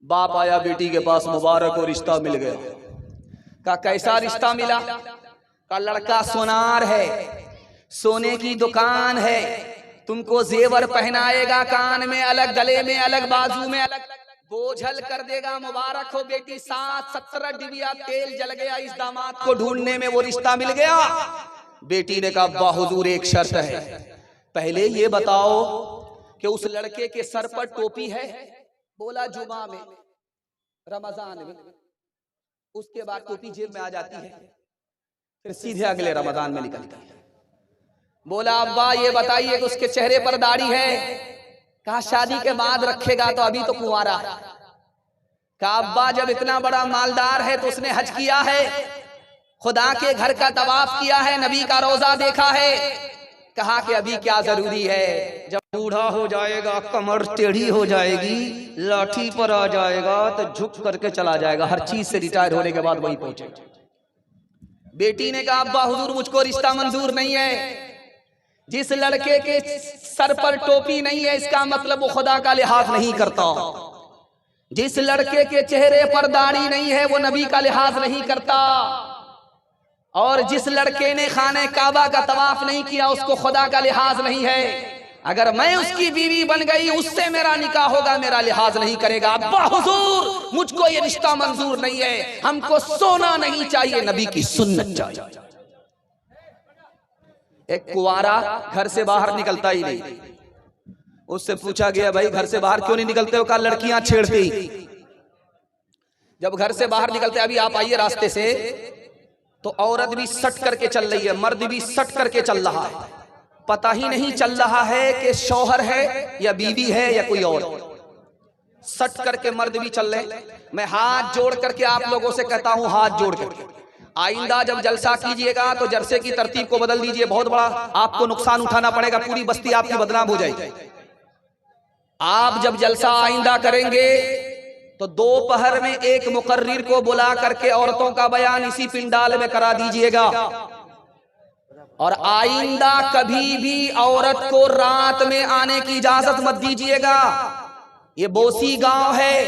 बाप आया बेटी के पास, मुबारक हो रिश्ता मिल गया। का कैसा रिश्ता मिला? का लड़का सोनार है, सोने की दुकान है, तुमको जेवर पहनाएगा, कान में अलग, गले में अलग, बाजू में अलग, बोझल कर देगा। मुबारक हो बेटी, 7-17 डिबिया तेल जल गया इस दामाद को ढूंढने में, वो रिश्ता मिल गया। बेटी ने कहा अब्बा हुजूर एक शर्त है, पहले ये बताओ कि उस लड़के के सर पर टोपी है? बोला जुमा में, रमजान में, उसके बाद टोपी जेब में आ जाती है, फिर सीधे अगले रमजान में निकलती है। बोला अब्बा ये बताइए कि उसके चेहरे पर दाढ़ी है? कहा शादी के बाद रखेगा, तो अभी तो कुंवारा है। कहा अब्बा जब इतना बड़ा मालदार है तो उसने हज किया है, खुदा के घर का तवाफ किया है, नबी का रोजा देखा है। कहा कि अभी क्या जरूरी है, जब बूढ़ा हो जाएगा, कमर टेढ़ी हो जाएगी, लाठी पर आ जाएगा तो झुक करके चला जाएगा, हर चीज से रिटायर होने के बाद वहीं पहुंचेगा। बेटी ने कहा अब्बा हुजूर मुझको रिश्ता मंजूर नहीं है। जिस लड़के के सर पर टोपी नहीं है इसका मतलब वो खुदा का लिहाज नहीं करता। जिस लड़के के चेहरे पर दाढ़ी नहीं है वो नबी का लिहाज नहीं करता। और जिस लड़के ने खाने काबा का तवाफ नहीं किया उसको खुदा का लिहाज नहीं है। अगर मैं उसकी बीवी बन गई, उससे मेरा निकाह होगा, मेरा लिहाज नहीं करेगा। अब्बा हुजूर मुझको ये रिश्ता मंजूर नहीं है, हमको सोना नहीं चाहिए, नबी की सुन्नत चाहिए। एक कुंवारा घर से बाहर निकलता ही नहीं, उससे पूछा गया भाई घर से बाहर क्यों नहीं निकलते हो? कहा लड़कियां छेड़ती। जब घर से बाहर निकलते, अभी आप आइए रास्ते से, तो औरत भी सट करके चल रही है, मर्द भी सट करके चल रहा है, पता ही नहीं चल रहा है कि शौहर है या बीवी है या कोई और। सट करके मर्द भी चल रहे। मैं हाथ जोड़ करके आप लोगों से कहता हूं, हाथ जोड़ करके आइंदा जब जलसा कीजिएगा तो जलसे की तरतीब को बदल दीजिए, बहुत बड़ा आपको नुकसान उठाना पड़ेगा, पूरी बस्ती आपकी बदनाम हो जाएगी। आप जब जलसा आइंदा करेंगे तो दोपहर में एक मुकर्रिर को बुला करके औरतों का बयान इसी पिंडाल में करा दीजिएगा। और आइंदा कभी भी औरत को रात में आने की इजाजत मत दीजिएगा। ये बोसी गांव है,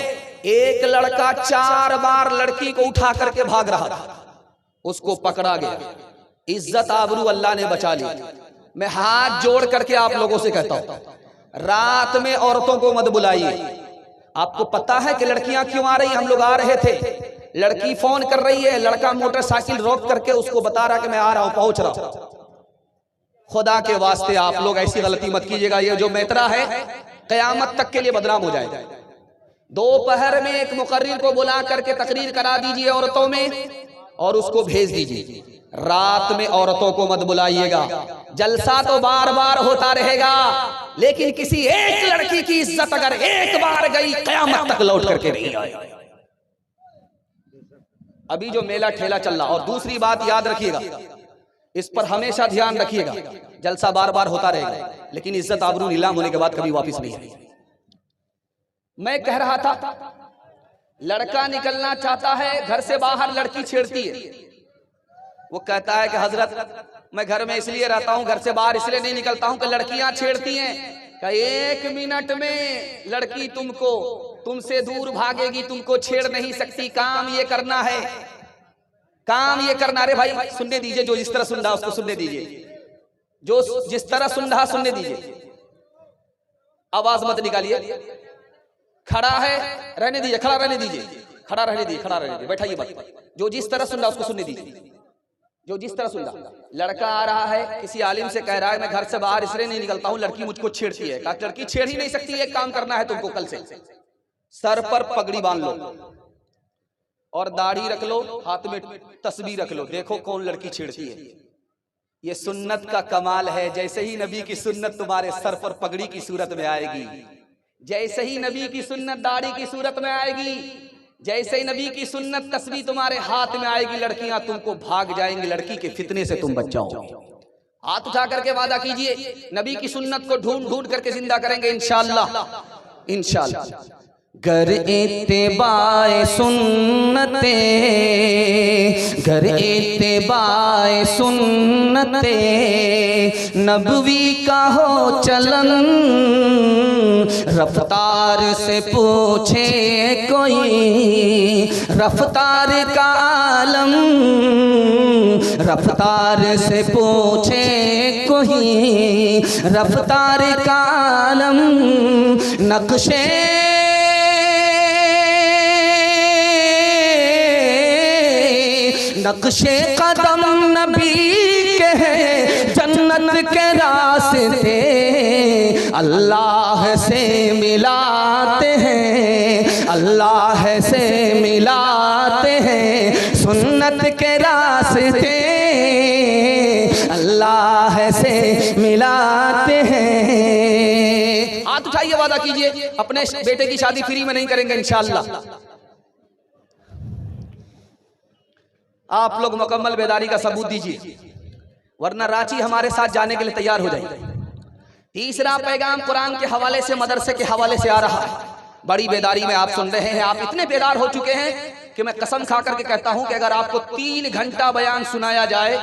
एक लड़का 4 बार लड़की को उठा करके भाग रहा था, उसको पकड़ा गया, इज्जत आबरू अल्लाह ने बचा ली। मैं हाथ जोड़ करके आप लोगों से कहता हूं, रात में औरतों को मत बुलाइए। आपको पता है कि लड़कियां क्यों आ रही? हम लोग आ रहे थे, लड़की फोन कर रही है, लड़का मोटरसाइकिल रोक करके उसको बता रहा कि मैं आ रहा हूं, पहुंच रहा हूं। खुदा के वास्ते आप लोग ऐसी गलती मत कीजिएगा, ये जो मैतरा है कयामत तक के लिए बदनाम हो जाएगा। दोपहर में एक मुकर्रिर को बुला करके तकरीर करा दीजिए औरतों में और उसको भेज दीजिए। रात में औरतों को मत बुलाइएगा। जलसा तो बार बार होता रहेगा, लेकिन किसी एक लड़की की इज्जत अगर एक बार गई, कयामत तक लौट करके नहीं आएगी। अभी जो मेला ठेला चल रहा, और दूसरी बात याद रखिएगा, इस पर हमेशा ध्यान रखिएगा, जलसा बार बार होता रहेगा लेकिन इज्जत आबरू नीलाम होने के बाद कभी वापस नहीं आएगी। मैं कह रहा था, लड़का निकलना चाहता है घर से बाहर, लड़की छेड़ती है। वो कहता है कि हजरत मैं घर में इसलिए रहता हूं, घर से बाहर इसलिए नहीं निकलता हूं कि लड़कियां छेड़ती हैं। कि 1 मिनट में लड़की तुमसे दूर भागेगी, तुमको छेड़ नहीं सकती। काम ये करना है, काम ये करना। अरे भाई सुनने दीजिए, जो जिस तरह सुन रहा उसको सुनने दीजिए, जो जिस तरह सुन रहा सुनने दीजिए, आवाज मत निकालिए। खड़ा है रहने दीजिए, खड़ा रहने दीजिए, खड़ा रहने दीजिए, खड़ा रहने दीजिए, बैठाइए मत। जो जिस तरह सुन रहा उसको सुनने दीजिए, जो जिस तरह सुन रहा। लड़का आ रहा है, किसी आलिम से कह रहा है मैं घर से बाहर इसलिए नहीं निकलता हूं, लड़की मुझको छेड़ती है। कहा लड़की छेड़ ही नहीं सकती, एक काम करना है तुमको, कल से सर पर पगड़ी बांध लो और दाढ़ी रख लो, हाथ में तस्बीह रख लो, देखो कौन लड़की छेड़ती है। ये सुन्नत का कमाल है। जैसे ही नबी की सुन्नत तुम्हारे सर पर पगड़ी की सूरत में आएगी, जैसे ही नबी की सुन्नत दाढ़ी की सूरत में आएगी, जैसे ही नबी की सुन्नत तस्बीह तुम्हारे हाथ में आएगी, लड़कियां तुमको भाग जाएंगी, लड़की के फितने से तुम बच जाओगे। हाथ उठा करके वादा कीजिए, नबी की सुन्नत को ढूंढ ढूंढ करके जिंदा करेंगे इंशाअल्लाह, इंशाअल्लाह। गर इत्तिबाए सुन्नते, गर इत्तिबाए सुन्नते नबवी का हो चलन, रफ्तार से पूछे कोई रफ्तार का आलम, रफ्तार से पूछे कोई रफ्तार का आलम। नक्शे नक्शे कदम नबी के हैं, जन्नत के रास्ते अल्लाह से मिलाते हैं, अल्लाह से मिलाते हैं। सुन्नत के रास्ते अल्लाह से मिलाते हैं। हाथ उठाइए, वादा कीजिए अपने बेटे की शादी फ्री में नहीं करेंगे इंशाअल्लाह। आप लोग मुकम्मल बेदारी का सबूत दीजिए, वरना रांची हमारे साथ जाने के लिए तैयार हो जाइए। तीसरा पैगाम कुरान के हवाले से, मदरसे के हवाले से आ रहा है। बड़ी बेदारी में आप सुन रहे हैं, आप इतने बेदार हो चुके हैं कि मैं कसम खा करके कहता हूं कि अगर आपको 3 घंटा बयान सुनाया जाए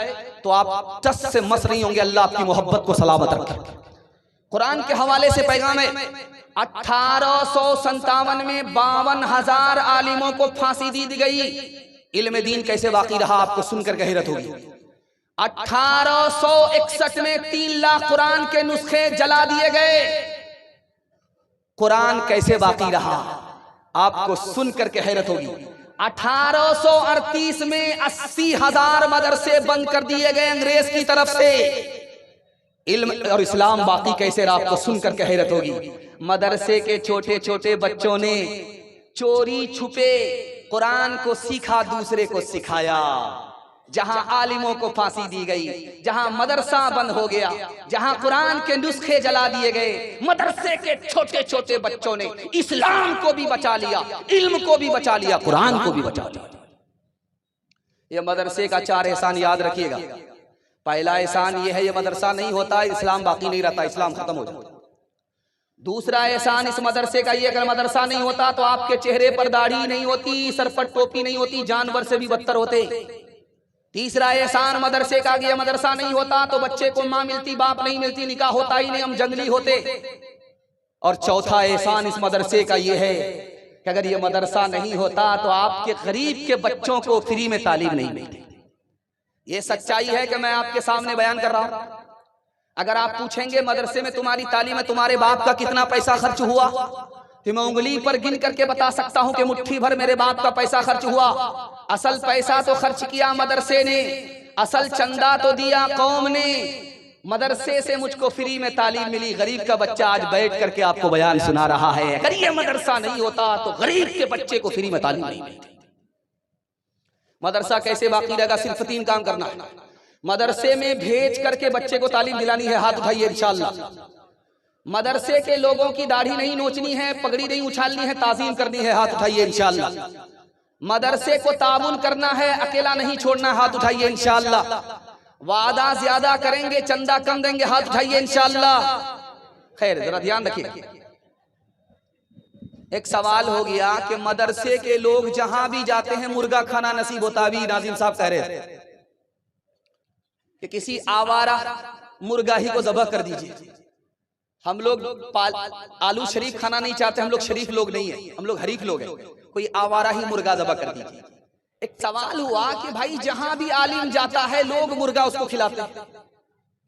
तो आप टस से मस नहीं होंगे। अल्लाह आपकी मोहब्बत को सलामत रखे। कुरान के हवाले से पैगाम है, 1857 में 52,000 आलिमों को फांसी दी गई। इल्म दीन कैसे बाकी रहा, आपको सुनकर हैरत होगी। 1861 में 3 लाख कुरान के नुस्खे जला दिए गए। कुरान कैसे बाकी रहा, आपको सुनकर के हैरत होगी। 1838 में 80,000 मदरसे बंद कर दिए गए अंग्रेज की तरफ से। इल्म और इस्लाम बाकी कैसे रहा, आपको सुनकर के हैरत होगी। मदरसे के छोटे छोटे बच्चों ने चोरी छुपे कुरान को सीखा, दूसरे को सिखाया। जहां आलिमों को फांसी दी गई, जहां मदरसा बंद हो गया, जहां कुरान के नुस्खे जला दिए गए, मदरसे के छोटे छोटे बच्चों ने इस्लाम को भी बचा लिया, इल्म को भी बचा लिया, कुरान को भी बचा लिया। ये मदरसे का 4 एहसान याद रखिएगा। पहला एहसान ये है, ये मदरसा नहीं होता इस्लाम बाकी नहीं रहता, इस्लाम खत्म हो जाता। दूसरा एहसान इस मदरसे का ये, अगर मदरसा नहीं होता तो आपके चेहरे पर दाढ़ी नहीं होती, सर पर टोपी नहीं होती, जानवर से भी बदतर होते। तीसरा एहसान मदरसे का, ये मदरसा नहीं होता तो बच्चे को माँ मिलती, बाप नहीं मिलती, निकाह होता ही नहीं, हम जंगली होते। और चौथा एहसान इस मदरसे का ये है कि अगर ये मदरसा नहीं होता तो आपके गरीब के बच्चों को फ्री में तालीम नहीं मिलती। ये सच्चाई है कि मैं आपके सामने बयान कर रहा हूं। अगर आप पूछेंगे मदरसे में तुम्हारी तालीम में तुम्हारे बाप का कितना पैसा खर्च हुआ, तो मैं उंगली पर गिन करके बता सकता हूं कि मुट्ठी भर मेरे बाप का पैसा खर्च हुआ। असल पैसा तो खर्च किया मदरसे ने, असल चंदा तो दिया कौम ने। मदरसे से मुझको फ्री में तालीम मिली। गरीब का बच्चा आज बैठ करके आपको बयान सुना रहा है। अगर ये मदरसा नहीं होता तो गरीब के बच्चे को फ्री में तालीम नहीं मिलती। मदरसा कैसे बाकी रहेगा, सिर्फ 3 काम करना है। मदरसे में भेज करके बच्चे को तालीम दिलानी है, हाथ उठाइए इंशाअल्लाह। मदरसे के लोगों की दाढ़ी नहीं नोचनी है, पगड़ी नहीं उछालनी है, ताजीम करनी है, हाथ उठाइए इंशाअल्लाह। मदरसे को ताबुन करना है, अकेला नहीं छोड़ना, हाथ उठाइए इंशाअल्लाह। वादा ज्यादा करेंगे, चंदा कम देंगे, हाथ उठाइए इंशाअल्लाह। खैर जरा ध्यान रखिए। एक सवाल हो गया कि मदरसे के लोग जहां भी जाते हैं मुर्गा खाना नसीब होता। अभी नाजिम साहब कह रहे थे कि किसी आवारा मुर्गा ही को ज़बह कर दीजिए। हम लोग आलू शरीफ खाना नहीं चाहते, हम लोग शरीफ लोग नहीं है, हम लोग हरीफ लोग हैं। कोई आवारा ही मुर्गा ज़बह कर दीजिए। एक सवाल हुआ कि भाई जहां भी आलिम जाता है लोग मुर्गा उसको खिलाते हैं,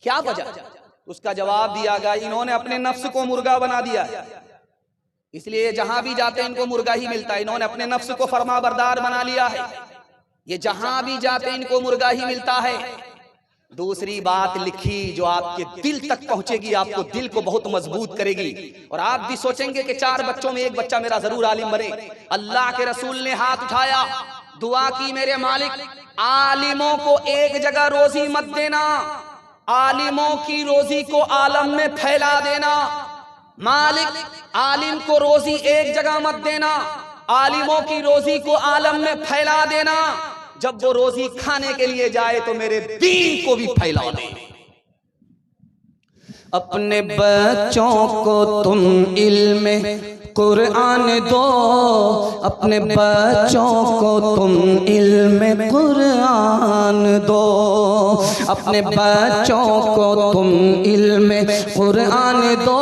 क्या वजह? उसका जवाब दिया गया, इन्होंने अपने नफ्स को मुर्गा बना दिया, इसलिए जहां भी जाते हैं इनको मुर्गा ही मिलता है। इन्होंने अपने नफ्स को फरमाबरदार बना लिया है, ये जहां भी जाते हैं इनको मुर्गा ही मिलता है। दूसरी बात लिखी जो आपके दिल तक पहुंचेगी, आपको दिल को बहुत मजबूत करेगी, और आप भी सोचेंगे कि 4 बच्चों में एक बच्चा मेरा जरूर आलिम बने। अल्लाह के रसूल ने हाथ उठाया, दुआ की, मेरे मालिक आलिमों को एक जगह रोजी मत देना, आलिमों की रोजी को आलम में फैला देना। मालिक आलिम को रोजी एक जगह मत देना, आलिमों की रोजी को आलम में फैला देना। जब वो रोजी खाने के लिए जाए तो मेरे दीन को भी फैला दे। अपने बच्चों को तुम इल्म कुरान दो, अपने बच्चों को तुम इल्म कुरान दो, अपने बच्चों को तुम इल्म कुरान दो,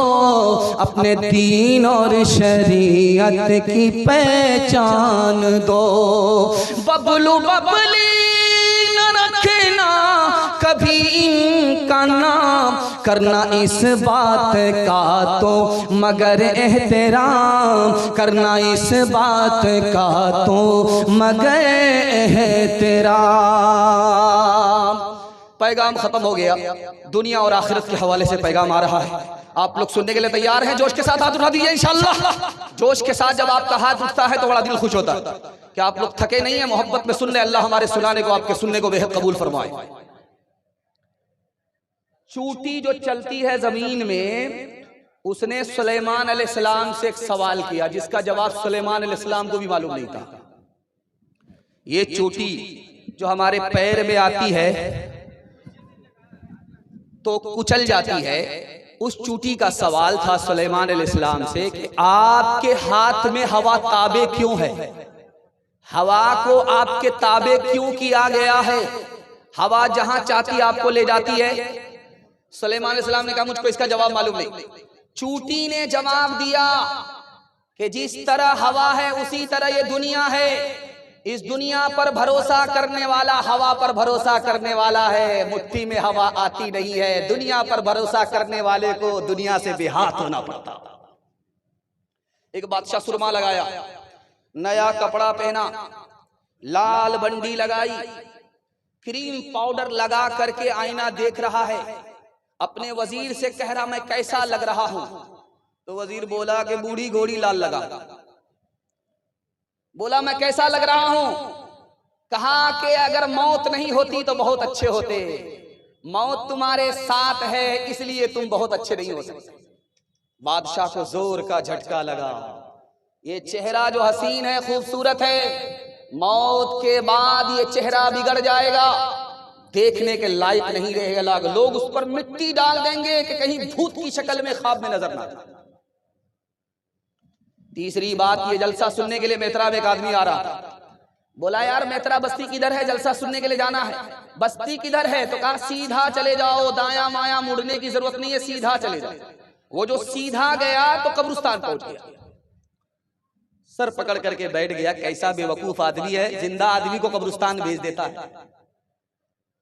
अपने दीन और शरीयत की पहचान दो। बबलू बबली न रखना कभी इनका नाम, करना इस बात का तो मगर एहतराम, करना इस बात का तो मगर एहतराम। पैगाम खत्म हो गया, दुनिया और आखिरत के हवाले से पैगाम आ रहा है। आप लोग सुनने के लिए तैयार हैं? जोश के साथ हाथ उठा दीजिए इंशाअल्लाह। जोश के साथ जब आपका हाथ उठता है तो बड़ा दिल खुश होता है। क्या आप लोग थके नहीं है? मोहब्बत में सुन ले, अल्लाह हमारे सुनाने को, आपके सुनने को बेहद कबूल फरमाए। चूटी जो चलती है जमीन में, उसने सुलेमान अलैहिस्सलाम से एक सवाल किया जिसका जवाब सुलेमान अलैहिस्सलाम को भी मालूम नहीं था। ये चूटी जो हमारे पैर में आती है तो कुचल जाती है, उस चूटी का सवाल था सुलेमान अलैहिस्सलाम से कि आपके हाथ में हवा ताबे क्यों है? हवा को आपके ताबे क्यों किया गया है? हवा जहां चाहती आपको ले जाती है। सुलेमान अलैहिस्सलाम ने कहा मुझको इसका जवाब मालूम नहीं। चूटी ने जवाब दिया कि जिस तरह हवा है उसी तरह ये दुनिया है। इस दुनिया पर भरोसा करने वाला हवा पर भरोसा करने वाला है। मुट्ठी में हवा आती नहीं है। दुनिया पर भरोसा करने वाले को दुनिया से बेहाथ होना पड़ता। एक बादशाह सुरमा लगाया, नया कपड़ा पहना, लाल बंडी लगाई, क्रीम पाउडर लगा करके आईना देख रहा है। अपने वजीर से कह रहा मैं कैसा लग रहा हूं? तो वजीर बोला कि बूढ़ी घोड़ी लाल लगा। बोला मैं कैसा लग रहा हूं? कहा कि अगर मौत नहीं होती तो बहुत अच्छे होते। मौत तुम्हारे साथ है इसलिए तुम बहुत अच्छे नहीं हो सकते। बादशाह को जोर का झटका लगा। ये चेहरा जो हसीन है, खूबसूरत है, मौत के बाद ये चेहरा बिगड़ जाएगा, देखने के लायक नहीं रहेगा। लोग उस पर मिट्टी डाल देंगे कि कहीं भूत की शक्ल में ख्वाब में नजर ना आए। तीसरी बात, ये जलसा सुनने के लिए मेतरा में एक आदमी आ रहा था। बोला यार मेतरा बस्ती किधर है? जलसा सुनने के लिए जाना है। बस्ती किधर है? तो कहा सीधा चले जाओ, दाया माया मुड़ने की जरूरत नहीं है, सीधा चले जाओ। वो जो सीधा गया तो कब्रिस्तान पहुंच गया। सर पकड़ करके बैठ गया। कैसा बेवकूफ आदमी है, जिंदा आदमी को कब्रिस्तान भेज देता है।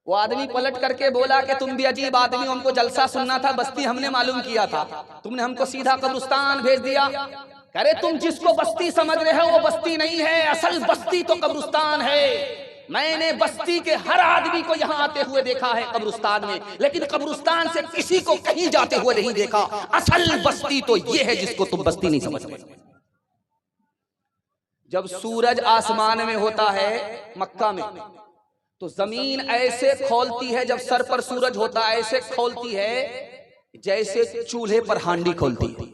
वो आदमी पलट करके बोला कि तुम भी अजीब आदमी, हमको जलसा सुनना था, बस्ती हमने मालूम किया था, तुमने हमको सीधा कब्रिस्तान भेज दिया। अरे तुम जिसको बस्ती समझ रहे हो वो बस्ती नहीं है, असल बस्ती तो कब्रिस्तान है। मैंने बस्ती के हर आदमी को यहाँ आते हुए देखा है कब्रिस्तान में, लेकिन कब्रिस्तान से किसी को कहीं जाते हुए नहीं देखा। असल बस्ती तो ये है जिसको तुम बस्ती नहीं समझ रहे। जब सूरज आसमान में होता है मक्का में, तो जमीन ऐसे खोलती है, जब सर पर सूरज होता है ऐसे खोलती है जैसे चूल्हे पर हांडी खोलती है।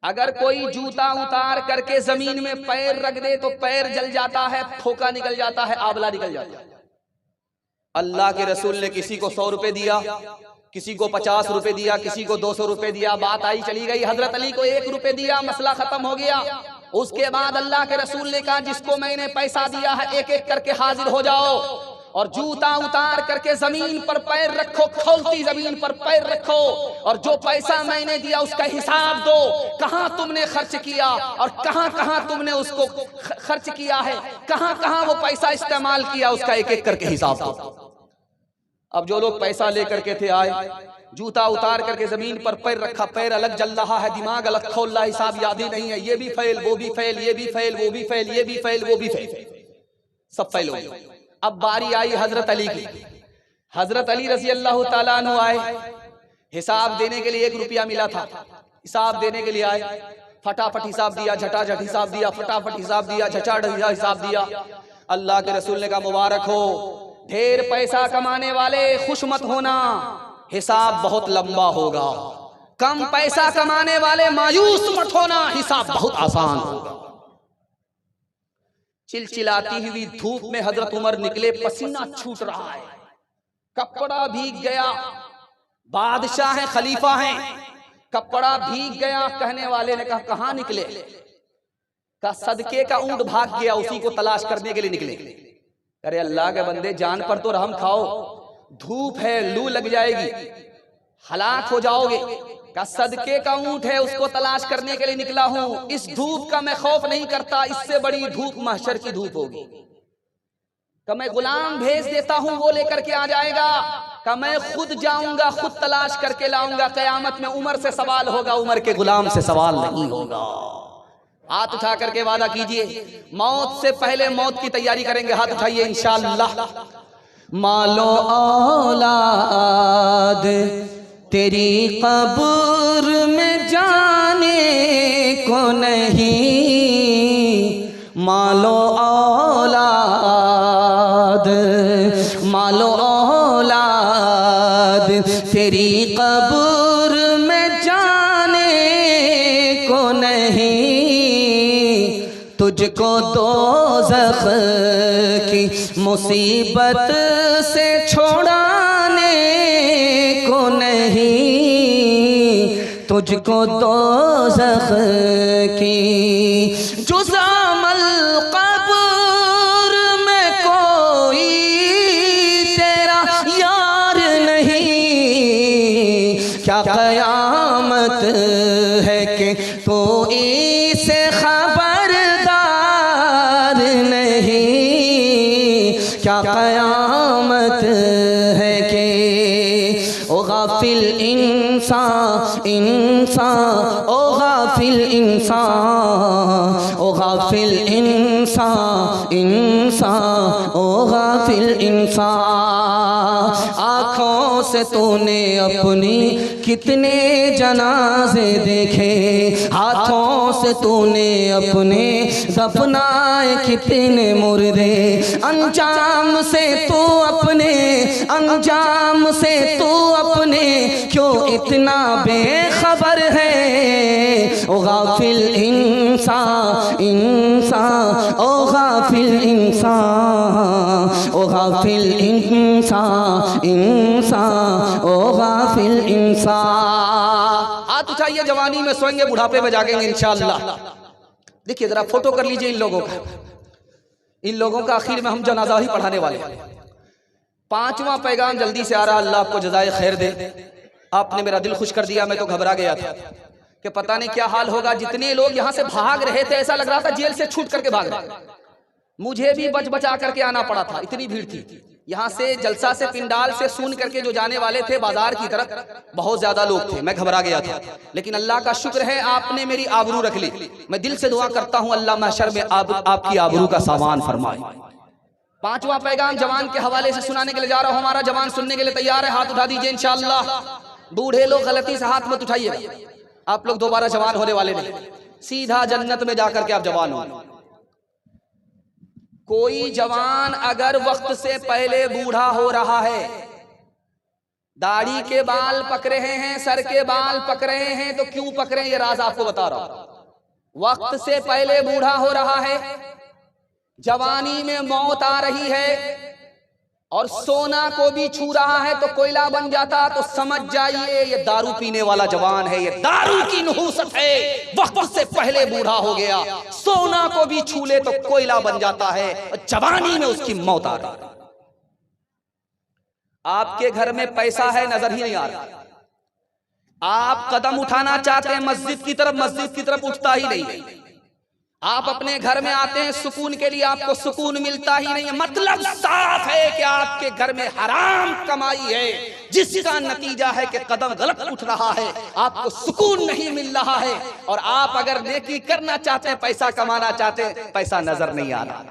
अगर कोई जूता उतार करके जमीन में पैर रख दे तो पैर जल जाता है, फोका निकल जाता है, आबला निकल जाता है। अल्लाह के रसूल ने किसी को 100 रुपए दिया, किसी को 50 रुपए दिया, किसी को 200 रुपए दिया। बात आई चली गई। हजरत अली को 1 रुपए दिया, मसला खत्म हो गया। उसके बाद अल्लाह के रसूल ने कहा जिसको मैंने पैसा दिया है एक एक करके हाजिर हो जाओ और जूता उतार करके जमीन पर पैर रखो, खोलती जमीन पर पैर रखो, और जो पैसा मैंने दिया उसका हिसाब दो। कहां तुमने खर्च किया और कहां कहां तुमने उसको खर्च किया है, कहां कहां वो पैसा इस्तेमाल किया, उसका एक एक करके हिसाब दो। अब जो लोग पैसा लेकर के थे आए, जूता उतार करके जमीन पर पैर रखा, पैर अलग जल रहा है, दिमाग अलग खोल रहा, हिसाब याद ही नहीं है, ये भी फेल, वो भी फेल, ये भी फेल, वो भी फेल, ये भी फेल, वो भी फेल, सब फेल हो गए। अब बारी आई हजरत अली की। हजरत अली रज़ी अल्लाह ताला अन्हु आए, हिसाब देने के लिए 1 रुपया मिला था। हिसाब देने के लिए आए, फटाफट हिसाब दिया, झटाझट हिसाब दिया, फटाफट हिसाब दिया, झटाझट हिसाब दिया। अल्लाह के रसूल ने कहा मुबारक हो, ढेर पैसा कमाने वाले खुश मत होना, हिसाब बहुत लंबा होगा। कम पैसा कमाने वाले मायूस मत होना, हिसाब बहुत आसान होगा। चिलचिलाती हुई धूप में हजरत उमर निकले, पसीना छूट रहा है, कपड़ा भीग गया। बादशाह हैं, खलीफा हैं, कपड़ा भीग गया। कहने वाले ने कहा कहाँ निकले? कहा सदके का ऊंट भाग गया, उसी को तलाश करने के लिए निकले। अरे अल्लाह के बंदे, जान पर तो रहम खाओ, धूप है, लू लग जाएगी, हलाक हो जाओगे। का सदके का ऊंट है, उसको तलाश करने के लिए निकला हूं। इस धूप का मैं खौफ नहीं करता, इससे बड़ी धूप महशर की धूप होगी। का मैं गुलाम भेज देता हूं, वो लेकर के आ जाएगा। का मैं खुद जाऊंगा, खुद तलाश करके लाऊंगा। कयामत में उमर से सवाल होगा, उमर के गुलाम से सवाल नहीं होगा। हाथ उठा करके वादा कीजिए, मौत से पहले मौत की तैयारी करेंगे। हाथ उठाइए इंशाअल्लाह। मालो औलाद तेरी कब्र में जाने को नहीं, मालो औलाद, मालो औलाद तेरी कब्र में जाने को नहीं, तुझको दोज़ख की मुसीबत से छोड़ाने को नहीं, तुझको दोज़ख की जुज़ामल क़ब्र में कोई तेरा यार नहीं। क्या क़यामत है कि तू इसे खबरदार नहीं, क्या क़यामत है कि ओ गाफिल इंसान, इंसान ओ गाफिल इंसान, ओ गाफिल इंसान, इंसान ओ गाफिल इंसान। आँखों से तूने अपनी कितने जनाजे देखे, हाथों से तूने अपने दफनाए कितने मुर्दे, अंजाम से तू अपने, अंजाम से तू अपने क्यों इतना बेखबर है। ओ गाफिल इंसान, इंसान ओ गाफिल इंसान, ओ गाफिल इंसान, इंसान ओ गाफिल इंसान। हाथ उठाइए, जवानी में सोएंगे, बुढ़ापे में जागेंगे इंशाअल्लाह। देखिए जरा फोटो कर लीजिए इन लोगों का, इन लोगों का आखिर में हम जनाजा ही पढ़ाने वाले हैं। 5वां पैगाम जल्दी से आ रहा, अल्लाह आपको जज़ाए खैर दे। आपने मेरा दिल खुश कर दिया, मैं तो घबरा गया था कि पता नहीं क्या हाल होगा। जितने लोग यहाँ से भाग रहे थे, ऐसा लग रहा था जेल से छूट करके भाग रहे। मुझे भी बच बचा करके आना पड़ा था, इतनी भीड़ थी। यहाँ से जलसा से, पिंडाल से सुन करके जो जाने वाले थे बाजार की तरफ, बहुत ज्यादा लोग थे। मैं घबरा गया था, लेकिन अल्लाह का शुक्र है आपने मेरी आबरू रख ली। मैं दिल से दुआ करता हूँ अल्लाह महशर में आपकी आबरू का सामान फरमाए। 5वां पैगाम जवान के हवाले से सुनाने के लिए जा रहा हूँ। हमारा जवान सुनने के लिए तैयार है? हाथ उठा दीजिए इंशाअल्लाह। बूढ़े लोग गलती से हाथ मत उठाइएगा, आप लोग दोबारा जवान होने वाले नहीं, सीधा जन्नत में जाकर के आप जवान हो। कोई जवान अगर वक्त से पहले बूढ़ा हो रहा है, दाढ़ी के बाल पक रहे हैं, सर के बाल पक रहे हैं, तो क्यों पक रहे हैं ये राज आपको बता रहा हूं। वक्त से पहले बूढ़ा हो रहा है, जवानी में मौत आ रही है और सोना को भी छू रहा है तो कोयला बन जाता, तो समझ जाइए ये दारू पीने वाला जवान है, ये दारू की नहूसत है। वक्त से पहले बूढ़ा हो गया, सोना को भी छू ले तो कोयला बन जाता है, और जवानी में उसकी मौत आ रही है। आपके घर में पैसा है, नजर ही नहीं आ रहा। आप कदम उठाना चाहते हैं मस्जिद की तरफ उठता ही नहीं। आप अपने घर में आते हैं सुकून के लिए, आपको सुकून मिलता ही नहीं है। मतलब साफ है कि आपके घर में हराम कमाई है, जिसका नतीजा है कि कदम गलत उठ रहा है, आपको सुकून नहीं मिल रहा है। और आप अगर नेकी करना चाहते हैं, पैसा कमाना चाहते हैं, पैसा नजर नहीं आ रहा।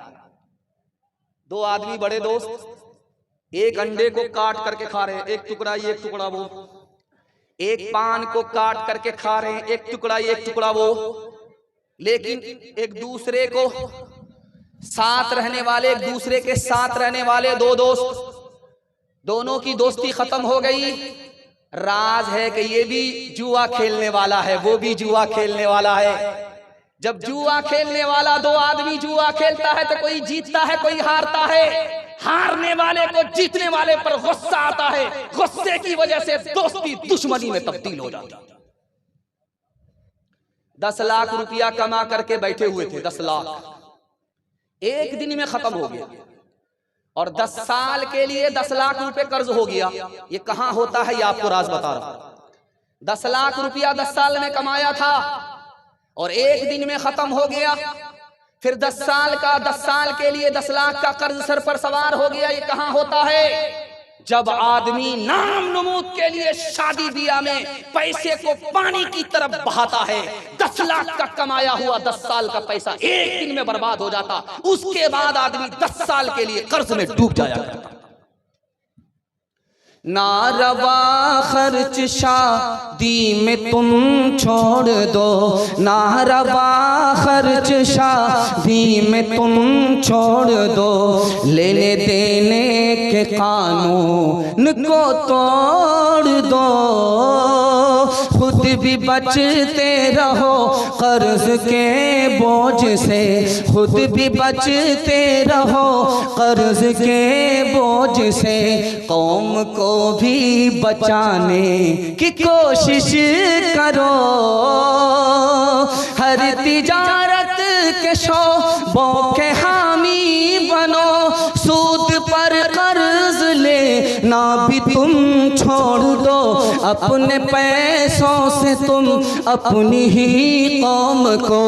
2 आदमी बड़े दोस्त एक अंडे को काट करके खा रहे हैं, एक टुकड़ा ये एक टुकड़ा वो। एक पान को काट करके खा रहे हैं, एक टुकड़ा ये एक टुकड़ा वो। लेकिन एक दूसरे को साथ रहने वाले, एक दूसरे के साथ रहने वाले 2 दोस्त, दोनों की दोस्ती खत्म हो गई। राज है कि ये भी जुआ खेलने वाला है, वो भी जुआ खेलने वाला है। जब जुआ खेलने वाला 2 आदमी जुआ खेलता है तो कोई जीतता है, कोई हारता है। हारने वाले को जीतने वाले पर गुस्सा आता है, गुस्से की वजह से दोस्ती दुश्मनी में तब्दील हो जाती है। 10 लाख रुपया कमा करके बैठे हुए थे, 10 लाख एक दिन में खत्म हो गया, और 10 साल के लिए 10 लाख रुपए कर्ज हो गया। ये कहां होता है, ये आपको राज बता रहा हूं। 10 लाख रुपया 10 साल में कमाया था और एक दिन में खत्म हो गया। फिर 10 साल के लिए 10 लाख का कर्ज सर पर सवार हो गया। ये कहां होता है, जब आदमी नाम नमूद के लिए शादी ब्याह में पैसे को पानी की तरफ बहाता है। 10 लाख का कमाया हुआ 10 साल का पैसा एक दिन में बर्बाद हो जाता, उसके बाद आदमी 10 साल के लिए कर्ज में डूब जाया करता। नारवा खर्च शादी में तुम छोड़ दो, नारवा खर्च शादी में तुम छोड़ दो, लेने देने के कानून को तोड़ दो, खुद भी बचते रहो कर्ज के बोझ से, खुद भी बचते रहो कर्ज के बोझ से, कौम को भी बचाने की कोशिश करो, हर तिजारत के शोबों के हामी बनो, सूद पर कर्ज ले ना भी तुम छोड़ दो, अपने पैसों से तुम अपनी ही कौम को,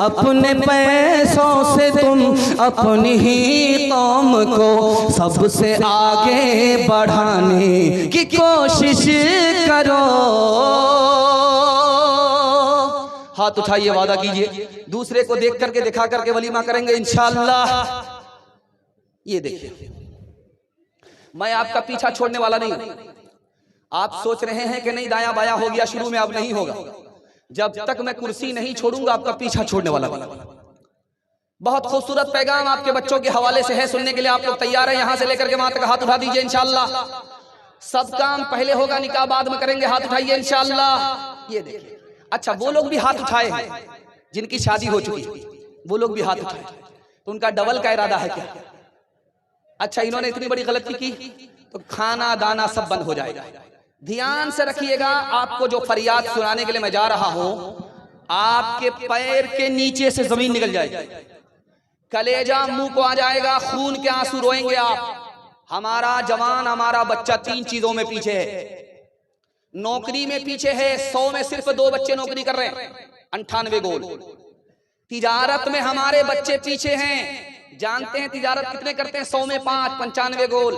अपने पैसों से तुम अपनी ही कौम को सबसे आगे बढ़ाने की कोशिश करो। हाथ उठाइए, वादा कीजिए, दूसरे को देख करके दिखा करके वलीमा करेंगे इंशाअल्लाह। ये देखिए, मैं आपका पीछा छोड़ने वाला नहीं हूं। आप सोच रहे हैं कि नहीं दाया बाया हो गया शुरू में, अब नहीं होगा। जब तक मैं कुर्सी नहीं छोड़ूंगा आपका पीछा छोड़ने वाला नहीं। बहुत खूबसूरत पैगाम आपके बच्चों के हवाले से है, सुनने के लिए आप लोग तैयार हैं? यहां से लेकर के वहां तक हाथ उठा दीजिए इंशाअल्लाह। सब काम पहले होगा, निकाह बाद में करेंगे। हाथ उठाइए इंशाअल्लाह। ये देखिए, अच्छा वो लोग भी हाथ उठाए हैं जिनकी शादी हो चुकी, वो लोग भी हाथ उठाए, तो उनका डबल का इरादा है क्या? अच्छा, इन्होंने इतनी बड़ी गलती की तो खाना दाना सब बंद हो जाएगा। ध्यान से रखिएगा, आपको जो फरियाद सुनाने के लिए मैं जा रहा हूं, आपके पैर के नीचे से जमीन निकल जाएगी, कलेजा मुंह को आ जाएगा, खून के आंसू रोएंगे आप। हमारा जवान, हमारा बच्चा 3 चीजों में पीछे है। नौकरी में पीछे है, 100 में सिर्फ 2 बच्चे नौकरी कर रहे हैं, 98 गोल। तिजारत में हमारे बच्चे पीछे हैं, जानते हैं तिजारत कितने करते हैं? 100 में 5, 95 गोल।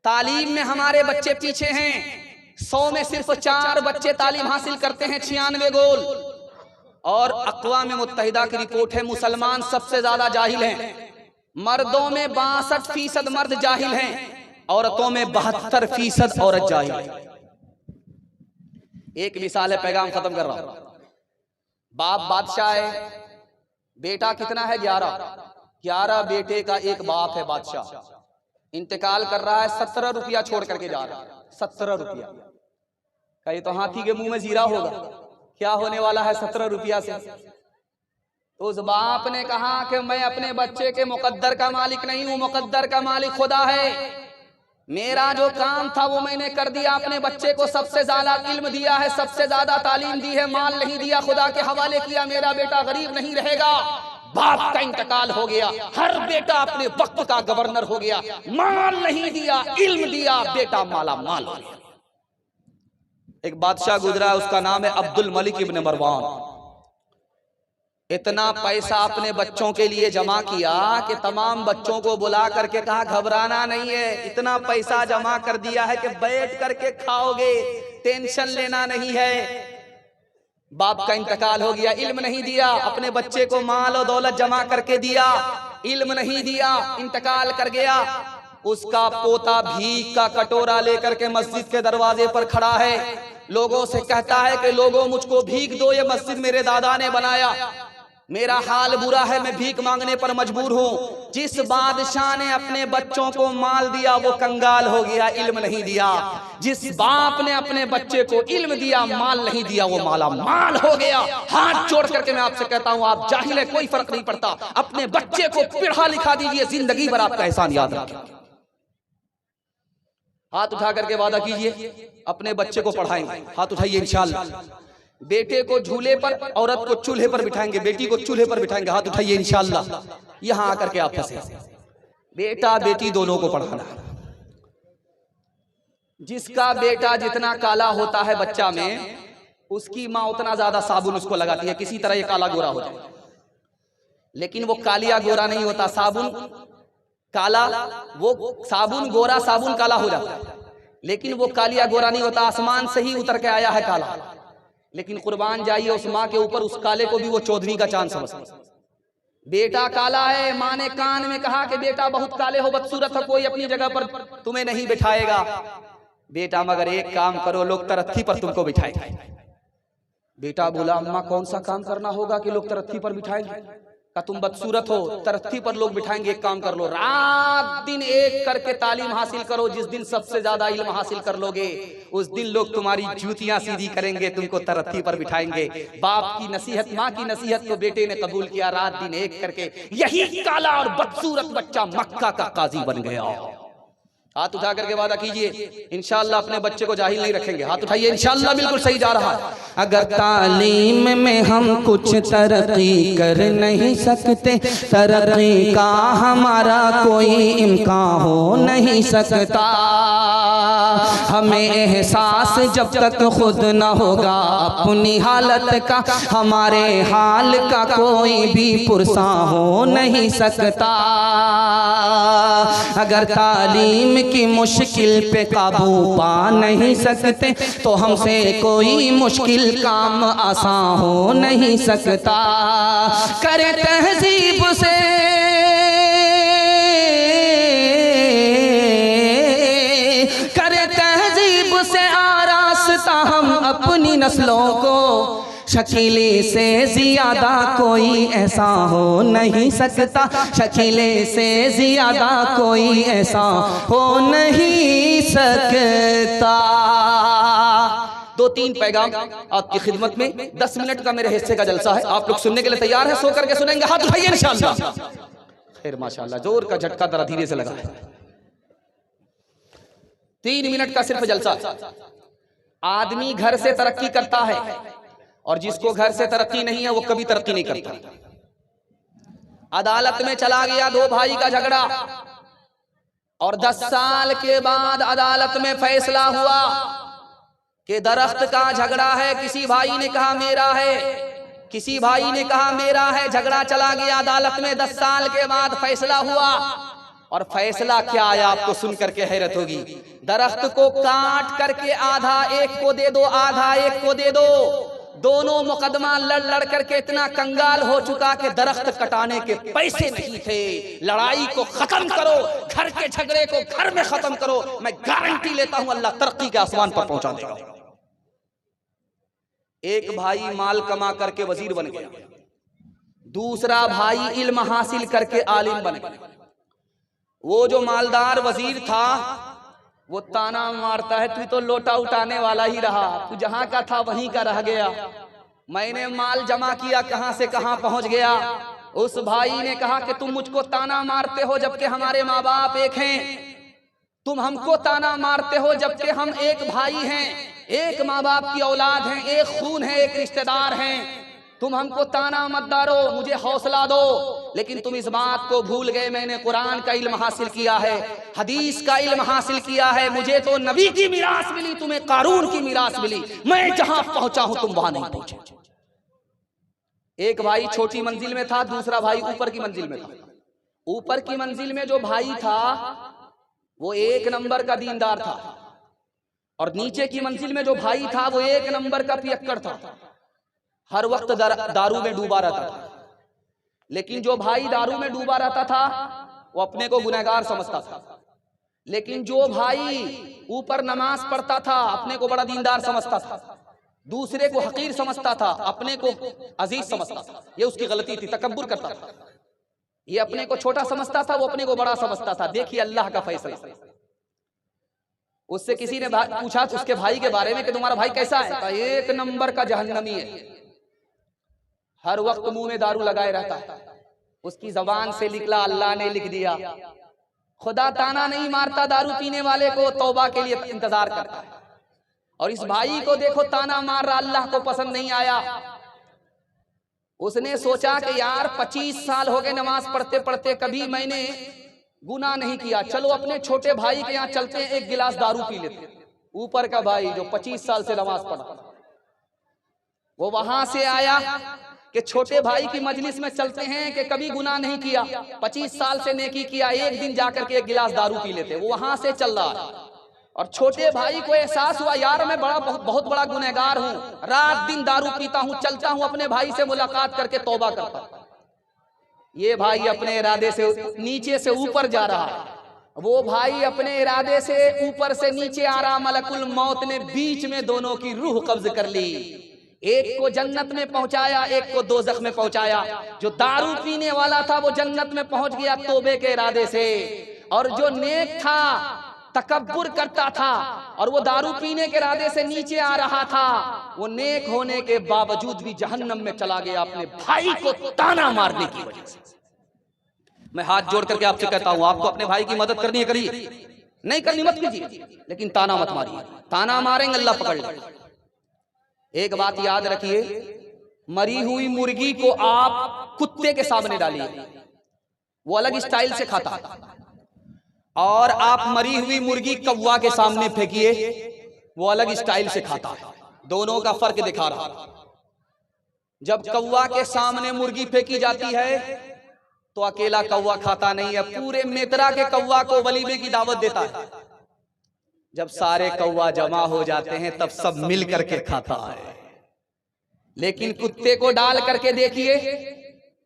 तालीम में हमारे बच्चे पीछे हैं, 100 में सिर्फ 4 बच्चे तालीम हासिल करते हैं, 96 गोल। और अक़वाम मुत्तहिदा की रिपोर्ट है, मुसलमान सबसे ज्यादा जाहिल हैं। मर्दों में 62% मर्द जाहिल हैं, औरतों में 72% औरत जाहिल है। एक मिसाल है, पैगाम खत्म कर रहा हूं। बाप बादशाह है, बेटा कितना है? 11 बेटे का एक बाप है बादशाह। इंतकाल कर रहा है, 17 रुपया छोड़ करके जा रहा है। 17 रुपया, कहीं तो हाथी के मुंह में जीरा होगा। क्या होने वाला है 17 रुपया से? तो उस बाप ने कहा कि मैं अपने बच्चे के मुकद्दर का मालिक नहीं हूं, मुकद्दर का मालिक खुदा है। मेरा जो काम था वो मैंने कर दिया, अपने बच्चे को सबसे ज्यादा इल्म दिया है, सबसे ज्यादा तालीम दी है, माल नहीं दिया, खुदा के हवाले किया। मेरा बेटा गरीब नहीं रहेगा। बाप का इंतकाल हो गया, हर बेटा अपने वक्त का गवर्नर हो गया। माल नहीं दिया, इल्म दिया, बेटा माला माल हो गया। एक बादशाह गुजरा, उसका नाम है अब्दुल मलिक इब्न मरवान। इतना पैसा अपने बच्चों के लिए जमा किया कि तमाम बच्चों को बुला करके कहा घबराना नहीं है, इतना पैसा जमा कर दिया है कि बैठ करके खाओगे, टेंशन लेना नहीं है। बाप का इंतकाल हो गया, इल्म नहीं दिया, अपने बच्चे को माल और दौलत जमा करके दिया, इल्म नहीं दिया, इंतकाल कर गया। उसका पोता भीख का कटोरा लेकर के मस्जिद के दरवाजे पर खड़ा है, लोगों से कहता है कि लोगों मुझको भीख दो, ये मस्जिद मेरे दादा ने बनाया, मेरा हाल बुरा है, मैं भीख मांगने पर मजबूर हूं। जिस बादशाह ने अपने बच्चों को माल दिया वो कंगाल हो गया, इल्म नहीं दिया। जिस बाप ने अपने बच्चे को इल्म दिया, माल नहीं दिया, वो माला माल हो गया। हाथ जोड़ करके मैं आपसे कहता हूं, आप जाहिल है, कोई फर्क नहीं पड़ता, अपने बच्चे को पढ़ा लिखा दीजिए, जिंदगी भर आपका एहसान याद रखें। हाथ उठा करके वादा कीजिए अपने बच्चे को पढ़ाएंगे। हाथ उठाइए इंशाअल्लाह। बेटे को झूले पर, औरत को चूल्हे पर बिठाएंगे, बेटी को चूल्हे पर बिठाएंगे, हाथ उठाइए इंशाअल्लाह। यहां आकर के आप फंसे। बेटा बेटी दोनों को पढ़ाना। जिसका बेटा जितना काला होता है बच्चा में, उसकी माँ उतना ज्यादा साबुन उसको लगाती है, किसी तरह ये काला गोरा हो जाए। लेकिन वो कालिया गोरा नहीं होता, साबुन काला, वो साबुन गोरा, साबुन काला हो जाता है, लेकिन वो कालिया गोरा नहीं होता, आसमान से ही उतर के आया है काला। लेकिन कुर्बान जाइए उस माँ के ऊपर, उस काले को भी वो चौधरी का चांद समझता। बेटा काला है, माँ ने कान में कहा कि बेटा बहुत काले हो, बदसूरत हो, कोई अपनी जगह पर तुम्हें नहीं बिठाएगा। बेटा मगर एक काम करो, लोग तरक्की पर तुमको बिठाएंगे। बेटा बोला अम्मा कौन सा काम करना होगा कि लोग तरक्की पर बिठाएंगे? का तुम बदसूरत हो, तरक्की पर लोग बिठाएंगे, एक काम कर लो, रात दिन एक करके तालीम हासिल करो। जिस दिन सबसे ज्यादा इल्म हासिल कर लोगे, उस दिन लोग तुम्हारी जूतियां सीधी करेंगे, तुमको तरक्की पर बिठाएंगे। बाप की नसीहत, माँ की नसीहत को बेटे ने कबूल किया, रात दिन एक करके यही काला और बदसूरत बच्चा मक्का का काजी बन गया। हाथ उठा करके वादा कीजिए इंशाअल्लाह अपने बच्चे को जाहिल नहीं रखेंगे। हाथ उठाइए, इंशाअल्लाह बिल्कुल सही जा रहा है। अगर तालीम में हम कुछ तरक्की कर नहीं सकते, तरक्की का हमारा कोई इम्कान हो नहीं सकता। हमें एहसास जब तक खुद न होगा अपनी हालत का, हमारे हाल का कोई भी पुरसा हो नहीं सकता। अगर तालीम की मुश्किल पे काबू पा नहीं सकते, तो हमसे कोई मुश्किल काम आसान हो नहीं सकता। करे तहजीब से आरास्ता हम अपनी नस्लों को, शकीले से ज्यादा कोई ऐसा हो नहीं सकता, शकीले से ज्यादा कोई ऐसा हो नहीं सकता। दो तीन पैगाम आपकी खिदमत में, 10 मिनट का मेरे हिस्से का जलसा है, आप लोग सुनने के लिए तैयार हैं? सो करके सुनेंगे? हाथ उठाइए इंशाअल्लाह। खैर माशाअल्लाह, जोर का झटका जरा धीरे से लगा है। 3 मिनट का सिर्फ जलसा है। आदमी घर से तरक्की करता है, और जिसको घर से तरक्की नहीं है वो कभी तरक्की नहीं करता। अदालत में चला गया 2 भाई का झगड़ा, और 10 साल के बाद अदालत में फैसला हुआ कि दरख्त का झगड़ा है। किसी भाई ने कहा मेरा है, किसी भाई ने कहा मेरा है। झगड़ा चला गया अदालत में, 10 साल के बाद फैसला हुआ। और फैसला क्या आया आपको सुन करके हैरत होगी। दरख्त को काट करके आधा एक को दे दो, आधा एक को दे दो। दोनों मुकदमा लड़ लड़ करके इतना कंगाल हो चुका कि दरख्त कटाने के पैसे नहीं थे। लड़ाई को खत्म करो, घर के झगड़े को घर में खत्म करो। मैं गारंटी लेता हूं अल्लाह तरक्की के आसमान पर पहुंचा देगा। एक भाई माल कमा करके वजीर बन गया, दूसरा भाई इल्म हासिल करके आलिम बन गया। वो जो मालदार वजीर था वो ताना मारता है, तू तो लोटा उठाने वाला ही रहा, तू जहां का था वहीं का रह गया। मैंने माल जमा किया, कहां से कहां पहुंच गया। उस भाई ने कहा कि तुम मुझको ताना मारते हो जबकि हमारे माँ बाप एक हैं, तुम हमको ताना मारते हो जबकि हम एक भाई हैं, एक माँ बाप की औलाद हैं, एक खून है, एक रिश्तेदार हैं। तुम हमको ताना मत मारो, मुझे हौसला दो। लेकिन तुम इस बात को भूल गए, मैंने कुरान का इल्म हासिल किया है, हदीस का इल्म हासिल किया है। मुझे तो नबी की मीरास मिली, तुम्हें कारून की मीरास मिली। मैं जहां पहुंचा हूं तुम वहां नहीं पहुंचे। एक भाई छोटी मंजिल में था, दूसरा भाई ऊपर की मंजिल में था। ऊपर की मंजिल में जो भाई था वो 1 नंबर का दीनदार था, और नीचे की मंजिल में जो भाई था वो 1 नंबर का पियक्कड़ था। हर वक्त दारू में डूबा रहता था। लेकिन जो भाई दारू में डूबा रहता था वो अपने को गुनहगार समझता था, लेकिन जो भाई ऊपर नमाज पढ़ता था अपने को बड़ा दीनदार समझता था, दूसरे को हकीर समझता था, अपने को अजीज समझता था। ये उसकी गलती थी, तकब्बुर करता था। ये अपने को छोटा समझता था, वो अपने को बड़ा समझता था। देखिए अल्लाह का फैसला। उससे किसी ने पूछा उसके भाई के बारे में कि तुम्हारा भाई कैसा है? 1 नंबर का जहन्नमी है, हर वक्त मुंह में दारू लगाए रहता है। उसकी जबान से निकला, अल्लाह ने लिख दिया। खुदा ताना नहीं मारता दारू पीने वाले को, तौबा के लिए इंतजार करता है। और इस भाई को देखो ताना मार रहा, अल्लाह को पसंद नहीं आया। उसने सोचा कि यार 25 साल हो गए नमाज पढ़ते पढ़ते, कभी मैंने गुनाह नहीं किया, चलो अपने छोटे भाई के यहाँ चलते हैं, एक गिलास दारू पी लेते। ऊपर का भाई जो 25 साल से नमाज पढ़ा, वो वहां से आया कि छोटे भाई की मजलिस में चलते हैं कि कभी गुनाह नहीं किया, 25 साल से नेकी किया, एक दिन जाकर के एक गिलास दारू पी लेते। वो वहां से चल रहा है और छोटे भाई को एहसास हुआ यार मैं बहुत बड़ा गुनहगार हूं, रात दिन दारू पीता हूं, चलता हूं अपने भाई से मुलाकात करके तौबा करता हूं। ये भाई अपने इरादे से नीचे से ऊपर जा रहा है, वो भाई अपने इरादे से ऊपर से नीचे आ रहा। मलकुल मौत ने बीच में दोनों की रूह कब्ज कर ली, एक को जन्नत में पहुंचाया, एक को दोजख में पहुंचाया। जो दारू पीने वाला था वो जन्नत में पहुंच गया तौबे के इरादे से, और जो नेक था, तकब्बुर करता था और वो दारू पीने के इरादे से नीचे आ रहा था, वो नेक होने के बावजूद भी जहन्नम में चला गया अपने भाई को ताना मारने की वजह से। मैं हाथ जोड़ करके आपसे कहता हूं, आपको अपने भाई की मदद करनी है करिए, नहीं करनी मत कीजिए, लेकिन ताना मत मारिए। ताना मारेंगे अल्लाह पकड़ ले। एक बात याद रखिए, मरी हुई मुर्गी को आप कुत्ते के सामने डालिए, वो अलग स्टाइल से खाता है, और आप मरी हुई मुर्गी कौवा के सामने फेंकिए, वो अलग स्टाइल से खाता है। दोनों का फर्क दिखा रहा। जब कौवा के सामने मुर्गी फेंकी जाती है तो अकेला कौवा खाता नहीं है, पूरे मेतरा के कौवा को वलीमे की दावत देता है। जब सारे कौवा जमा हो जाते हैं तब सब मिल करके खाता है। लेकिन कुत्ते को डाल करके देखिए,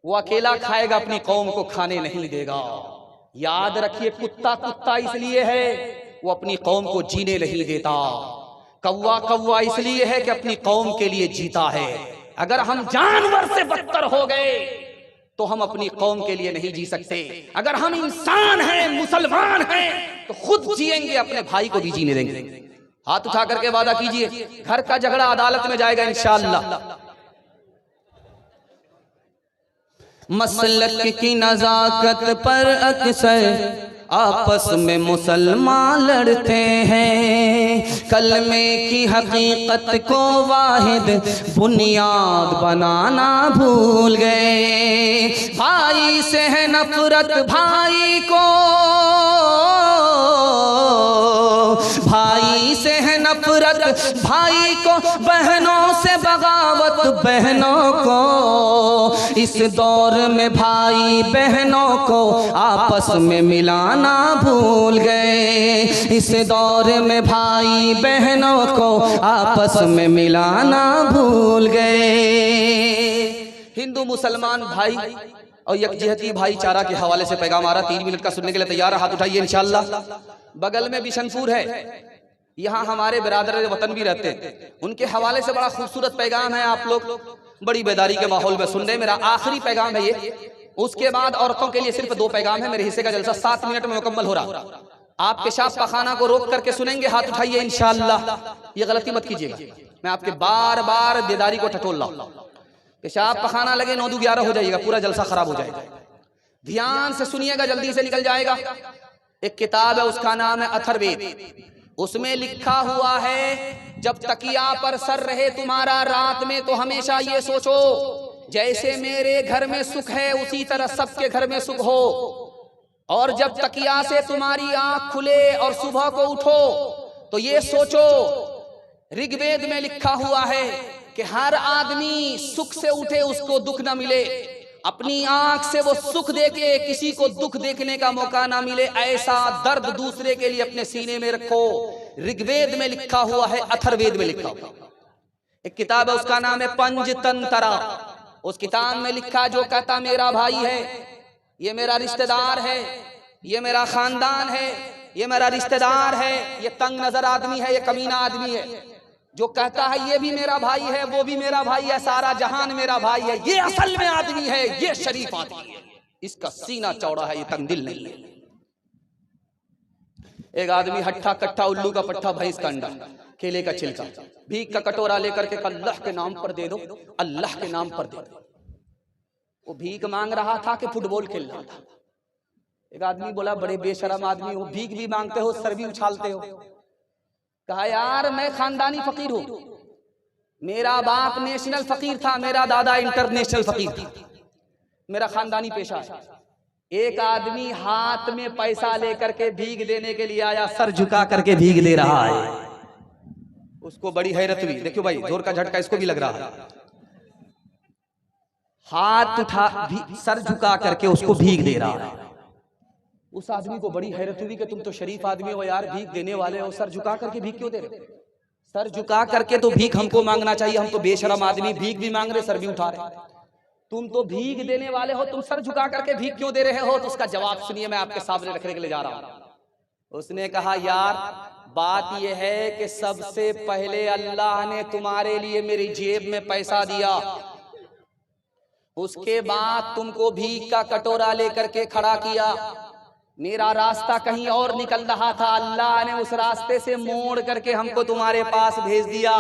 वो अकेला खाएगा, अपनी कौम को खाने नहीं देगा। याद रखिए, कुत्ता कुत्ता इसलिए है वो अपनी कौम को जीने नहीं देता, कौवा कौवा इसलिए है कि अपनी कौम के लिए जीता है। अगर हम जानवर से बदतर हो गए तो हम अपनी कौम के लिए नहीं जी सकते। अगर हम इंसान हैं, मुसलमान हैं, तो खुद जिएंगे, अपने भाई को भी जीने देंगे। हाथ उठा करके वादा कीजिए, घर का झगड़ा अदालत में जाएगा इंशाअल्लाह। मसलक की नजाकत पर अक्सर आपस में मुसलमान लड़ते हैं, कलमे की हकीकत को वाहिद बुनियाद बनाना भूल गए। भाई से है नफरत भाई को, भाई से है नफरत भाई को, बहनों से बगावत बहनों को। इस दौर में भाई बहनों को आपस में मिलाना भूल गए, इस दौर में भाई बहनों को आपस में मिलाना भूल गए। हिंदू मुसलमान भाई और यकजहती भाईचारा के हवाले से पैगाम आ रहा, 3 मिनट का सुनने के लिए तैयार है? हाथ उठाइए इंशाअल्लाह। बगल में बिशनपुर है, यहाँ हमारे बिरादर वतन भी रहते हैं, उनके हवाले से बड़ा खूबसूरत पैगाम है। आप लोग बड़ी बेदारी के माहौल में सुन रहे। मेरा आखिरी पैगाम है ये, उसके बाद औरतों के लिए सिर्फ 2 पैगाम है। मेरे हिस्से का जलसा 7 मिनट में मुकम्मल हो रहा। आप पेशाब पखाना को रोक करके सुनेंगे, हाथ उठाइए इंशाअल्लाह। ये गलती मत कीजिएगा, मैं आपके बार बार बेदारी को टटोल रहा हूं। पेशाब पखाना लगे 9-11 हो जाएगा, पूरा जलसा खराब हो जाएगा। ध्यान से सुनिएगा, जल्दी से निकल जाएगा। एक किताब है, उसका नाम है अथर्ववेद। उसमें लिखा हुआ है, जब तकिया पर सर रहे तुम्हारा रात में तो हमेशा ये सोचो, जैसे मेरे घर में सुख है उसी तरह सबके घर में सुख हो। और जब तकिया से तुम्हारी आंख खुले और सुबह को उठो तो ये सोचो, ऋग्वेद में लिखा हुआ है कि हर आदमी सुख से उठे उसको दुख ना मिले, अपनी आंख से वो सुख देखे किसी को दुख देखने का मौका ना मिले, ऐसा दर्द दूसरे के लिए अपने सीने में रखो। ऋग्वेद में लिखा हुआ है, अथर्ववेद में लिखा हुआ। एक किताब है, उसका नाम है पंचतंत्रा। उस किताब में लिखा, जो कहता मेरा भाई है, ये मेरा रिश्तेदार है, ये मेरा खानदान है, ये मेरा रिश्तेदार है, ये तंग नजर आदमी है, ये कमीना आदमी है, जो कहता है ये भी मेरा भाई है, वो भी मेरा भाई है, सारा जहान मेरा भाई है, ये असल में आदमी है, ये शरीफ आदमी है, इसका सीना चौड़ा है, ये तंगदिल नहीं है। एक आदमी हट्ठा कट्ठा, उल्लू का पट्ठा, भैंस का अंडा, केले का छिलका, भीख का कटोरा लेकर के अल्लाह के नाम पर दे दो, अल्लाह के नाम पर दे दो। वो भीख मांग रहा था कि फुटबॉल खेल रहा था। एक आदमी बोला, बड़े बेशरम आदमी हो, भीख भी मांगते हो, सर भी उछालते हो। कहा यार मैं खानदानी फकीर हूं, मेरा बाप नेशनल फकीर था, मेरा दादा इंटरनेशनल फकीर था, मेरा खानदानी पेशा है। एक आदमी हाथ में पैसा लेकर के भीख देने के लिए आया, सर झुका करके भीख दे रहा है। उसको बड़ी हैरत हुई, देखो भाई जोर का झटका इसको भी लग रहा है। हाथ उठा सर झुका करके उसको भीख दे रहा है। उस आदमी को बड़ी हैरत हुई कि तुम तो शरीफ आदमी हो यार, भीख देने वाले हो, सर झुका करके भीख क्यों दे रहे? सर झुका करके तो भीख हमको मांगना चाहिए, हम तो बेशरम आदमी, भीख भी मांग रहे सर भी उठा रहे। तुम तो भीख देने वाले हो, तुम सर झुका करके भीख क्यों दे रहे हो? तो उसका जवाब सुनिए, मैं आपके सामने रखने के लिए जा रहा हूं। उसने कहा यार बात यह है कि सबसे पहले अल्लाह ने तुम्हारे लिए मेरी जेब में पैसा दिया, उसके बाद तुमको भीख का कटोरा लेकर के खड़ा किया। मेरा रास्ता कहीं और निकल रहा था, अल्लाह ने उस रास्ते से मोड़ करके हमको तुम्हारे पास भेज दिया।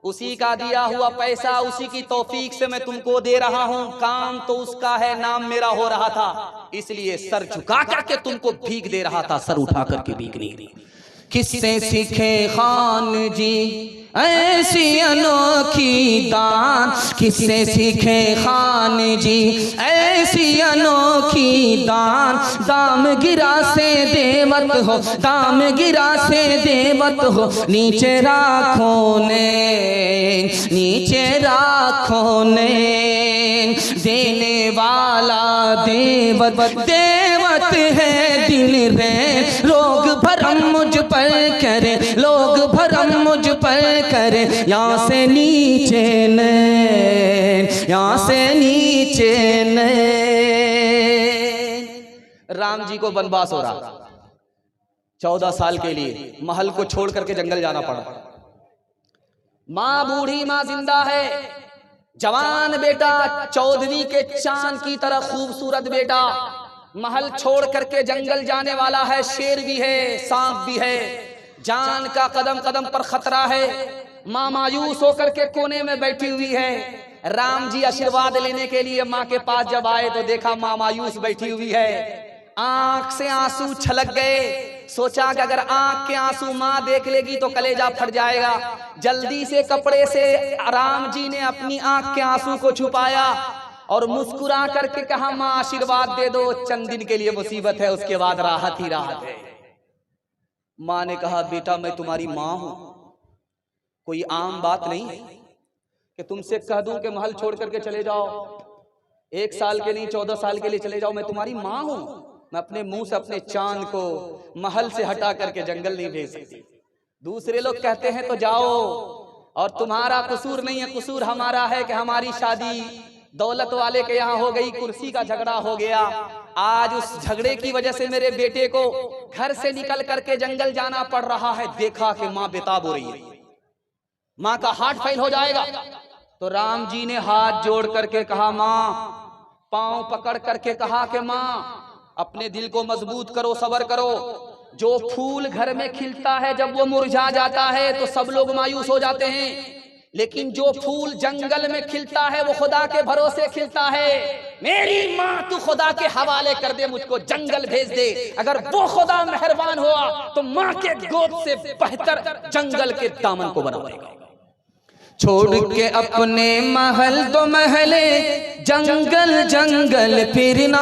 उसी का दिया हुआ पैसा, उसी की तौफीक से मैं तुमको दे रहा हूं। काम तो उसका है, नाम मेरा हो रहा था, इसलिए सर झुका करके तुमको भीख दे रहा था, सर उठा करके भीख नहीं दी। किससे सीखे खान जी ऐसी अनोखी दान, किससे सीखे खान जी ऐसी अनोखी दान। दाम गिरा से देवत हो, दाम गिरा से देवत हो, नीचे राखो ने, नीचे राखो ने। देने वाला देवत, देवत है दिल रे। लोग भरम मुझ पर करे, लोग भरम मुझ पर करे, यहाँ से नीचे ने, यहाँ से नीचे ने। राम जी को वनवास हो रहा, 14 साल के लिए महल को छोड़ करके जंगल जाना पड़ा। माँ बूढ़ी, माँ जिंदा है, जवान बेटा 14वीं के चांद की तरह खूबसूरत बेटा महल छोड़ करके जंगल जाने वाला है। शेर भी है, सांप भी है, जान का कदम कदम पर खतरा है। माँ मायूस होकर के कोने में बैठी हुई है। राम जी आशीर्वाद लेने के लिए माँ के पास जब आए तो देखा माँ मायूस बैठी हुई है, आंख से आंसू छलक गए। सोचा कि अगर आंख के आंसू माँ देख लेगी तो कलेजा फट जाएगा। जल्दी से कपड़े से राम जी ने अपनी आंख के आंसू को छुपाया और मुस्कुरा करके कहा माँ आशीर्वाद दे दो, चंद दिन के लिए मुसीबत है, उसके बाद राहत ही राहत है। माँ ने कहा बेटा मैं तुम्हारी माँ हूं, कोई आम बात नहीं है कि तुमसे कह दूं कि महल छोड़ करके चले जाओ, 1 साल के नहीं 14 साल के लिए चले जाओ। मैं तुम्हारी माँ हूं, मैं अपने मुंह से अपने चांद को महल से हटा करके जंगल नहीं भेज सकती। दूसरे लोग कहते हैं तो जाओ, और तुम्हारा कसूर नहीं है, कसूर हमारा है कि हमारी शादी दौलत वाले के यहाँ हो गई, कुर्सी का झगड़ा हो गया। आज उस झगड़े की वजह से मेरे बेटे को घर से निकल करके जंगल जाना पड़ रहा है। देखा कि माँ बेताब हो रही है, माँ का हार्ट फेल हो जाएगा। तो राम जी ने हाथ जोड़ करके कहा माँ, पांव पकड़ करके कहा कि माँ अपने दिल को मजबूत करो, सब्र करो। जो फूल घर में खिलता है जब वो मुरझा जाता है तो सब लोग मायूस हो जाते हैं, लेकिन जो फूल जंगल में खिलता है वो खुदा के भरोसे खिलता है। मेरी माँ तू खुदा के हवाले कर दे, मुझको जंगल भेज दे। अगर वो खुदा मेहरबान हुआ तो माँ के गोद से बेहतर जंगल के दामन को बना देगा। छोड़ के अपने महल तो महले, जंगल जंगल फिरना,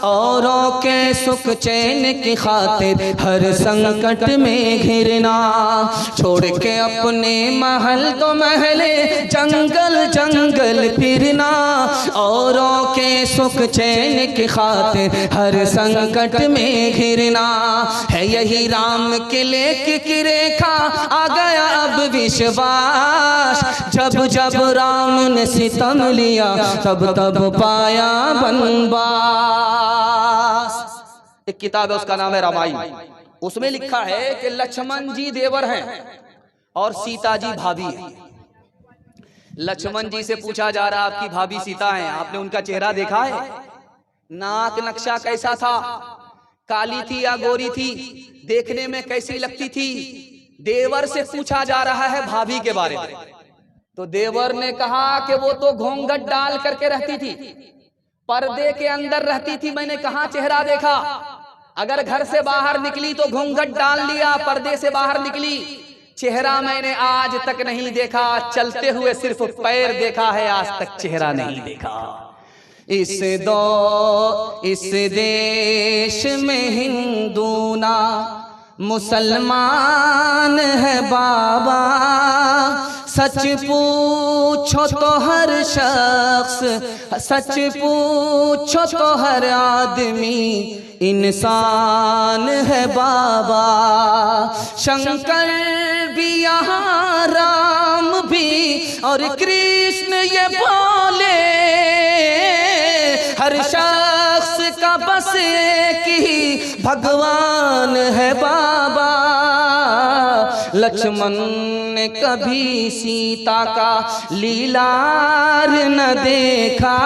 औरों के सुख चैन की खातिर हर संकट में घिरना। छोड़ के अपने महल तो महले, जंगल जंगल फिरना, औरों के सुख चैन की खातिर हर संकट में घिरना। है यही राम के लेख की रेखा, आ गया अब विश्वास। जब जब राम ने सितम लिया तब तब पाया वनवास। एक किताब है उसका नाम है रामायण। उसमें लिखा है कि लक्ष्मण जी देवर हैं और सीता जी भाभी हैं। लक्ष्मण जी से पूछा जा रहा आपकी भाभी सीता हैं, आपने उनका चेहरा देखा है? नाक नक्शा कैसा था? काली थी या गोरी थी? देखने में कैसी लगती थी? देवर से पूछा जा रहा है भाभी के बारे में। तो देवर ने कहा कि वो तो घूंघट डाल करके रहती थी, पर्दे के अंदर रहती थी, मैंने कहाँ चेहरा देखा। अगर घर से बाहर निकली तो घूंघट डाल लिया, पर्दे से बाहर निकली। चेहरा मैंने आज तक नहीं देखा, चलते हुए सिर्फ पैर देखा है, आज तक चेहरा नहीं देखा। इस देश में हिंदू ना मुसलमान है बाबा, सच पूछो तो हर शख्स, सच पूछो तो हर आदमी इंसान है बाबा। शंकर भी यहाँ, राम भी और कृष्ण ये बोले, हर शख्स का बस एक ही भगवान है बाबा। लक्ष्मण ने कभी सीता का लीलार न देखा,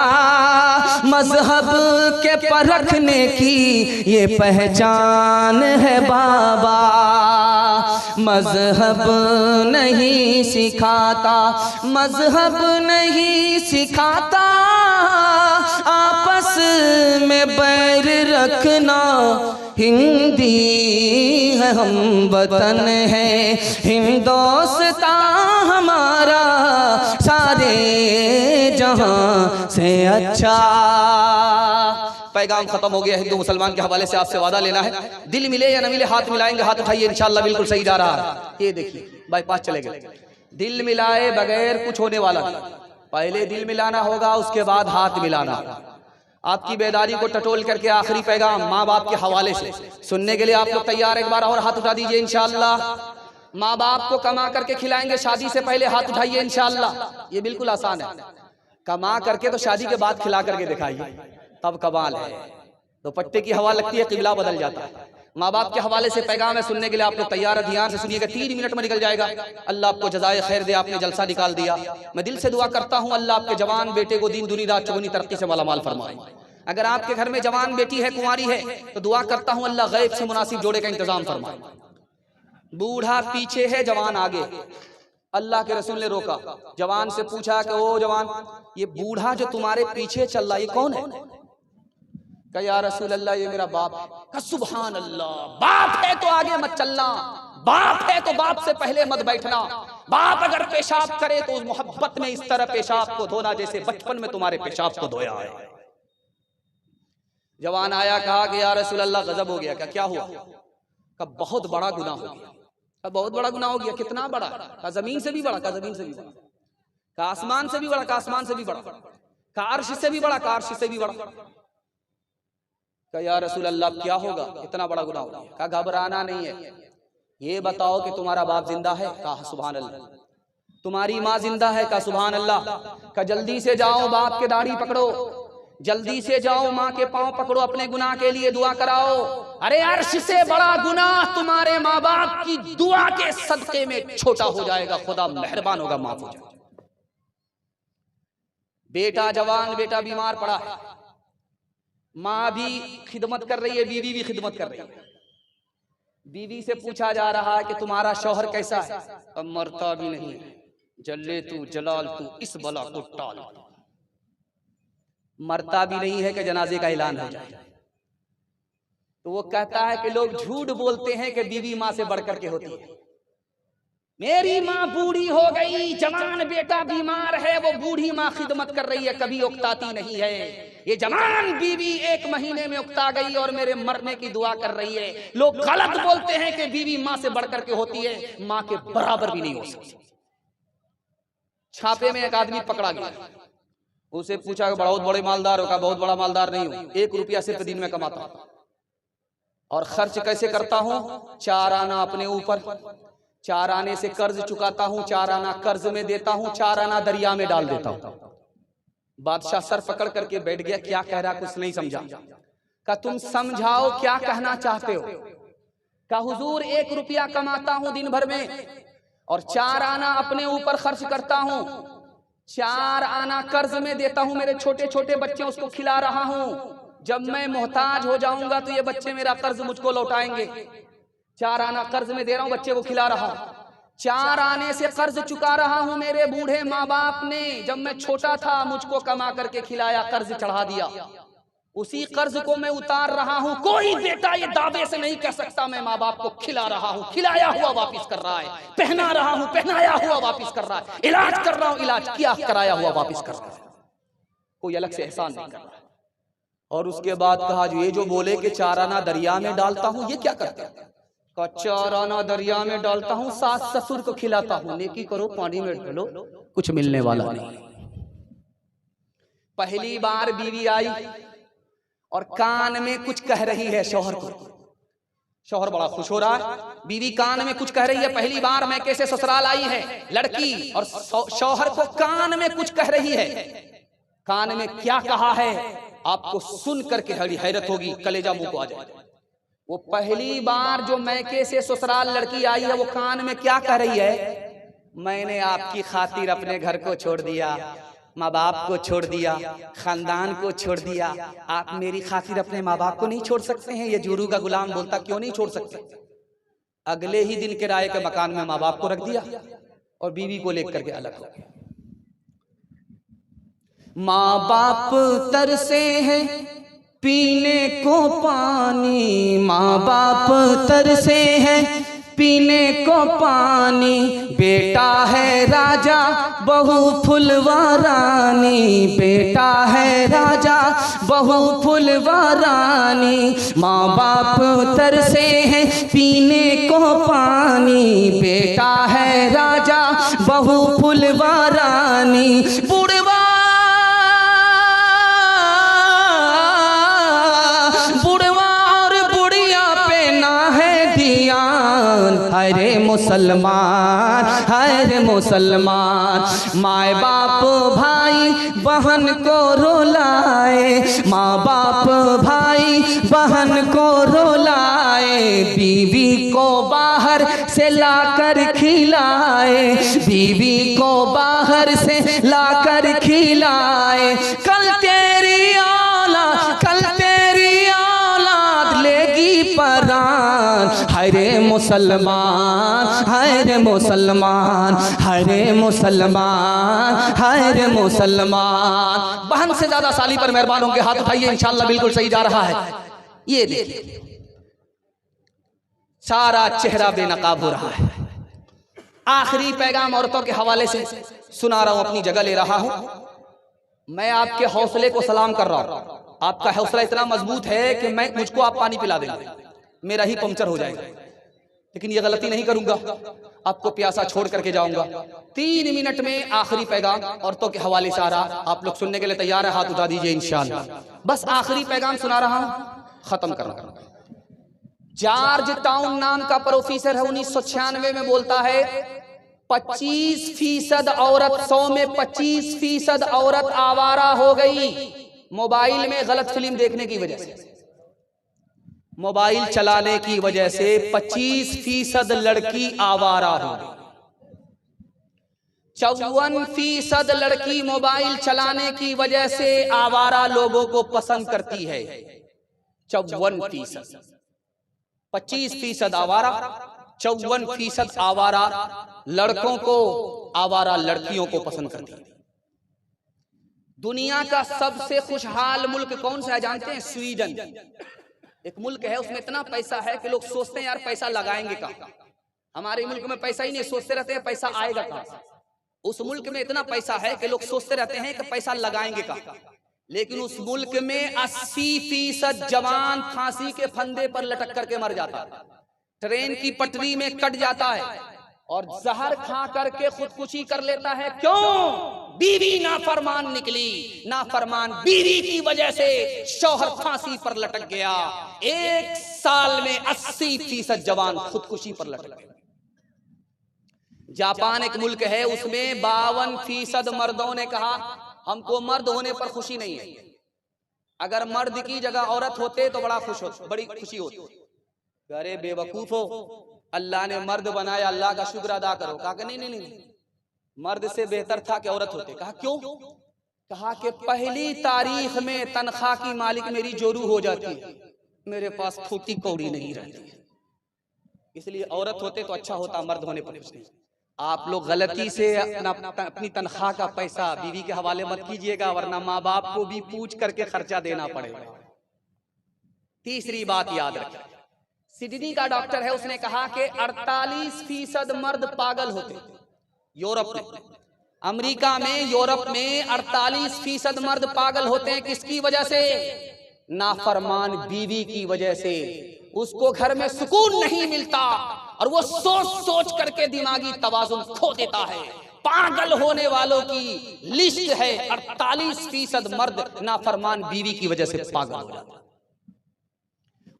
मजहब के परखने की ये पहचान है बाबा। मजहब नहीं सिखाता, मजहब नहीं सिखाता, आपस में बैर रखना। हिंदी है हम वतन है, हिंदुस्तान हमारा सारे जहां से अच्छा। पैगाम खत्म हो गया। हिंदू मुसलमान के हवाले से आपसे वादा लेना है, दिल मिले या न मिले हाथ मिलाएंगे, हाथ उठाइए, इंशाल्लाह बिल्कुल सही जा रहा है। ये देखिए बाईपास चले गए, दिल मिलाए बगैर कुछ होने वाला नहीं। पहले दिल मिलाना होगा, उसके बाद हाथ मिलाना। आपकी बेदारी को टटोल करके आखिरी पैगाम माँ बाप के हवाले से सुनने के लिए आप लोग तैयार? एक बार और हाथ उठा दीजिए इंशाल्लाह। माँ बाप को कमा करके खिलाएंगे, शादी से पहले हाथ उठाइए इंशाल्लाह। ये बिल्कुल आसान है, कमा करके तो शादी के बाद खिला करके दिखाइए, तब कमाल है। तो पट्टे की हवा लगती है, किबला बदल जाता है। माँ बाप के हवाले से पैगाम है, सुनने के लिए आप लोग तैयार है? ध्यान से सुनिएगा, 3 मिनट में निकल जाएगा। अल्लाह आपको जज़ाए खैर दे, आपने जलसा निकाल दिया। मैं दिल से दुआ करता हूँ अल्लाह आपके जवान बेटे को दीन दुनी रात चौगुनी तरक्की से मालामाल फरमाए। अगर आपके घर में जवान बेटी है, कुंवारी है, तो दुआ करता हूँ अल्लाह गैब से मुनासिब जोड़े का इंतजाम फरमाए। बूढ़ा पीछे है, जवान आगे। अल्लाह के रसूल ने रोका, जवान से पूछा कि ओ जवान, ये बूढ़ा जो तुम्हारे पीछे चल रहा है, ये कौन है? कहा या रसूल अल्लाह, ये मेरा बाप है। कहा सुभान अल्लाह, बाप है तो आगे मत चलना, बाप है तो बाप से पहले मत बैठना। बाप अगर पेशाब करे तो उस मोहब्बत में इस तरह पेशाब को धोना जैसे बचपन में तुम्हारे पेशाब को धोया है। जवान आया, कहा कि या रसूल अल्लाह गजब हो गया। क्या हुआ? कहा बहुत बड़ा गुनाह हो गया। कहा बहुत बड़ा गुनाह हो गया, कितना बड़ा? कहा जमीन से भी बड़ा। कहा जमीन से भी बड़ा। कहा आसमान से भी बड़ा। कहा आसमान से भी बड़ा। कहा अर्श से भी बड़ा। कहा अर्श से भी बड़ा। कहा या रसूल अल्लाह क्या होगा, इतना बड़ा गुनाह हो गया। कहा घबराना नहीं है, ये बताओ कि तुम्हारा बाप जिंदा है? कहा सुभान अल्लाह। तुम्हारी माँ जिंदा है? कहा सुभान अल्लाह। कहा जल्दी से जाओ, बाप के दाढ़ी पकड़ो, जल्दी से जाओ, माँ के पांव पकड़ो, अपने गुनाह के लिए दुआ कराओ। अरे अर्श से बड़ा गुनाह तुम्हारे माँ बाप की दुआ के सदके में छोटा हो जाएगा, खुदा मेहरबान होगा, माफ हो जाएगा। बेटा जवान, बेटा बीमार पड़ा है, माँ भी खिदमत कर रही है, बीवी भी खिदमत कर रही है। बीवी से पूछा जा रहा है कि तुम्हारा शौहर कैसा है? अब मरता भी नहीं है, जल्ले तू जलाल तू इस बला को टाल। मरता भी नहीं है कि जनाजे का ऐलान हो जाए। तो वो कहता है कि लोग झूठ बोलते हैं कि बीवी माँ से बढ़कर के होती है। मेरी माँ बूढ़ी हो गई, जवान बेटा बीमार है, वो बूढ़ी माँ खिदमत कर रही है, कभी उकताती नहीं है। ये जवान बीवी 1 महीने में उकता गई और मेरे मरने की दुआ कर रही है। लोग गलत बोलते हैं कि बीवी माँ से बढ़कर के होती है, माँ के बराबर भी नहीं हो सकती। छापे में एक आदमी पकड़ा गया, उसे पूछा बहुत बड़े मालदार हो? कहा बहुत बड़ा मालदार नहीं हूं, 1 रुपया सिर्फ दिन में कमाता हूं और खर्च कैसे करता हूं? 4 आना अपने ऊपर, 4 आने से कर्ज चुकाता हूं, 4 आना कर्ज में देता हूं, 4 आना दरिया में डाल देता हूं। बादशाह सर पकड़ करके बैठ गया, क्या कह रहा कुछ नहीं समझा। कहा तुम समझाओ क्या कहना चाहते हो? कहा हुजूर 1 रुपया कमाता हूं दिन भर में और 4 आना अपने ऊपर खर्च करता हूं, 4 आना कर्ज में देता हूं, मेरे छोटे छोटे बच्चे उसको खिला रहा हूं। जब मैं मोहताज हो जाऊंगा तो ये बच्चे मेरा कर्ज मुझको लौटाएंगे। 4 आना कर्ज में दे रहा हूं, बच्चे को खिला रहा हूं। 4 आने से कर्ज चुका रहा हूं। मेरे बूढ़े माँ बाप ने जब मैं छोटा था मुझको कमा करके खिलाया, कर्ज चढ़ा दिया। उसी कर्ज को मैं उतार रहा हूं। कोई बेटा ये दावे से नहीं कह सकता मैं माँ बाप को खिला रहा हूं, खिलाया हुआ वापिस कर रहा है, पहना रहा हूं, पहनाया हुआ वापिस कर रहा है, इलाज कर रहा हूं, इलाज किया कराया हुआ वापिस कर रहा है, कोई अलग से एहसान नहीं कर रहा। और उसके बाद कहा जो ये जो बोले कि चाराना दरिया में डालता हूं, ये क्या करता है? चाराना दरिया में डालता हूं, सास ससुर को खिलाता हूं, नेकी करो पानी में डालो, कुछ मिलने वाला नहीं। पहली बार बीवी आई और कान में कुछ कह रही है शौहर को। शौहर बड़ा खुश हो रहा है, बीवी कान में कुछ कह रही है, पहली बार मैं कैसे ससुराल आई है लड़की, और शौहर को कान में कुछ कह रही है। कान में क्या कहा है आपको सुन करके हैरत होगी, कलेजा मुंह को आ जाए। वो पहली बार जो मैके से ससुराल लड़की आई है, वो कान में क्या कह रही है? मैंने आपकी खातिर अपने घर को छोड़ दिया, माँ बाप को छोड़ दिया, खानदान को छोड़ दिया, आप मेरी खातिर अपने माँ बाप को नहीं छोड़ सकते हैं? ये जुरू का गुलाम बोलता क्यों नहीं छोड़ सकते? अगले ही दिन किराए के मकान में माँ बाप को रख दिया और बीवी को लेकर के अलग हो गया। माँ बाप तरसे हैं पीने को पानी, माँ बाप तरसे हैं पीने को पानी, बेटा है राजा बहू फुलवारानी, बेटा है राजा बहू फुलवारानी, माँ बाप तरसे हैं पीने को पानी, बेटा है राजा बहू फुलवारानी, बुढ़वा हरे मुसलमान, हरे मुसलमान, माए बाप भाई बहन को रोलाए, माँ बाप भाई बहन को रोलाए, बीवी को बाहर से लाकर खिलाए, बीवी को बाहर से लाकर खिलाए, कल तेरी औलाद, कल तेरी औलाद लेगी परान, हरे मुसलमान, हरे मुसलमान, हरे मुसलमान, हरे मुसलमान। बहन से ज्यादा साली पर मेहरबान होंगे, हाथ उठाइए, इंशाअल्लाह बिल्कुल सही जा रहा है। ये देखिए सारा चेहरा बेनकाब हो रहा है। आखिरी पैगाम औरतों के हवाले से सुना रहा हूं, अपनी जगह ले रहा हूं। मैं आपके हौसले को सलाम कर रहा हूं। आपका हौसला इतना मजबूत है कि मुझको आप पानी पिला देंगे, मेरा ही पंक्चर हो जाएगा, लेकिन ये गलती नहीं करूंगा, आपको प्यासा छोड़ करके जाऊंगा। 3 मिनट में आखिरी पैगाम औरतों के हवाले से आ रहा, आप लोग सुनने के लिए तैयार है? हाथ उठा दीजिए इंशाअल्लाह। बस आखिरी पैगाम सुना रहा हूं, खत्म कर रहा हूं। जॉर्ज टाउन नाम का प्रोफेसर है, 1996 में बोलता है 25% औरत, 100 में 25% औरत आवारा हो गई मोबाइल में गलत फिल्म देखने की वजह से। मोबाइल चलाने की वजह से 25% लड़की आवारा हो गई। 54% लड़की मोबाइल चलाने की वजह से आवारा लोगों को पसंद करती है। 54%, 25% आवारा, 54% आवारा लड़कों को आवारा लड़कियों को पसंद करती है। दुनिया का सबसे खुशहाल मुल्क कौन सा है जानते हैं? स्वीडन। एक मुल्क है, उसमें इतना पैसा है कि लोग सोचते हैं यार पैसा लगाएंगे कहाँ। हमारे मुल्क में पैसा ही नहीं, सोचते रहते हैं पैसा आएगा कहाँ। उस मुल्क में इतना पैसा है कि लोग सोचते रहते हैं कि पैसा लगाएंगे कहाँ। लेकिन उस मुल्क में 80% जवान फांसी के फंदे पर लटक करके मर जाता है, ट्रेन की पटरी में कट जाता है और जहर खा करके खुदकुशी कर लेता है। क्यों? बीवी नाफरमान निकली, नाफरमान बीवी की वजह से शौहर फांसी पर लटक गया। 1 साल में 80% जवान खुदकुशी पर लटक गए। जापान एक मुल्क है, उसमें 52% मर्दों ने कहा हमको मर्द होने पर खुशी नहीं है, अगर मर्द की जगह औरत होते तो बड़ी खुशी होती। अरे बेवकूफ हो, अल्लाह ने मर्द बनाया, अल्लाह का शुक्र अदा करो। कहा कि नहीं, मर्द से बेहतर था कि औरत होते। कहा क्यों? कहा कि पहली तारीख में तनख्वाह की मालिक मेरी जोरू हो जाती, मेरे पास फूटी कौड़ी नहीं रहती, इसलिए औरत होते तो अच्छा होता, मर्द होने पर कुछ नहीं। आप लोग गलती से अपनी तनख्वाह का पैसा बीवी के हवाले मत कीजिएगा, वरना माँ बाप को भी पूछ करके खर्चा देना पड़ेगा। तीसरी बात याद रखें, सिडनी का डॉक्टर है, उसने कहा कि 48% मर्द पागल होते हैं। यूरोप में, अमेरिका में, यूरोप में 48% मर्द पागल होते हैं। किसकी वजह से? नाफरमान बीवी की वजह से। उसको घर में सुकून नहीं मिलता और वो सोच सोच करके दिमागी तवाजुन खो देता है। पागल होने वालों की लिस्ट है, 48% मर्द नाफरमान बीवी की वजह से पागल हो जाता है।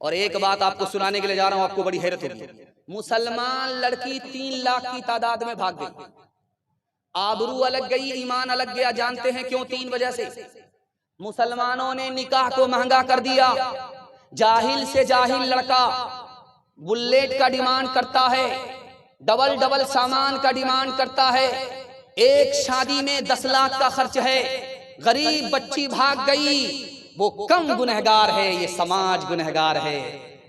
और एक बात आपको सुनाने के लिए जा रहा हूं, आपको बड़ी हैरत होगी। मुसलमान लड़की 3 लाख की तादाद में भाग गई। आबरू अलग गई, ईमान अलग गया। जानते हैं क्यों? 3 वजह से। मुसलमानों ने निकाह को महंगा कर दिया। जाहिल से जाहिल लड़का बुलेट का डिमांड करता है, डबल डबल सामान का डिमांड करता है। एक शादी में 10 लाख का खर्च है। गरीब बच्ची भाग गई, वो कम गुनहगार है, ये समाज गुनहगार है।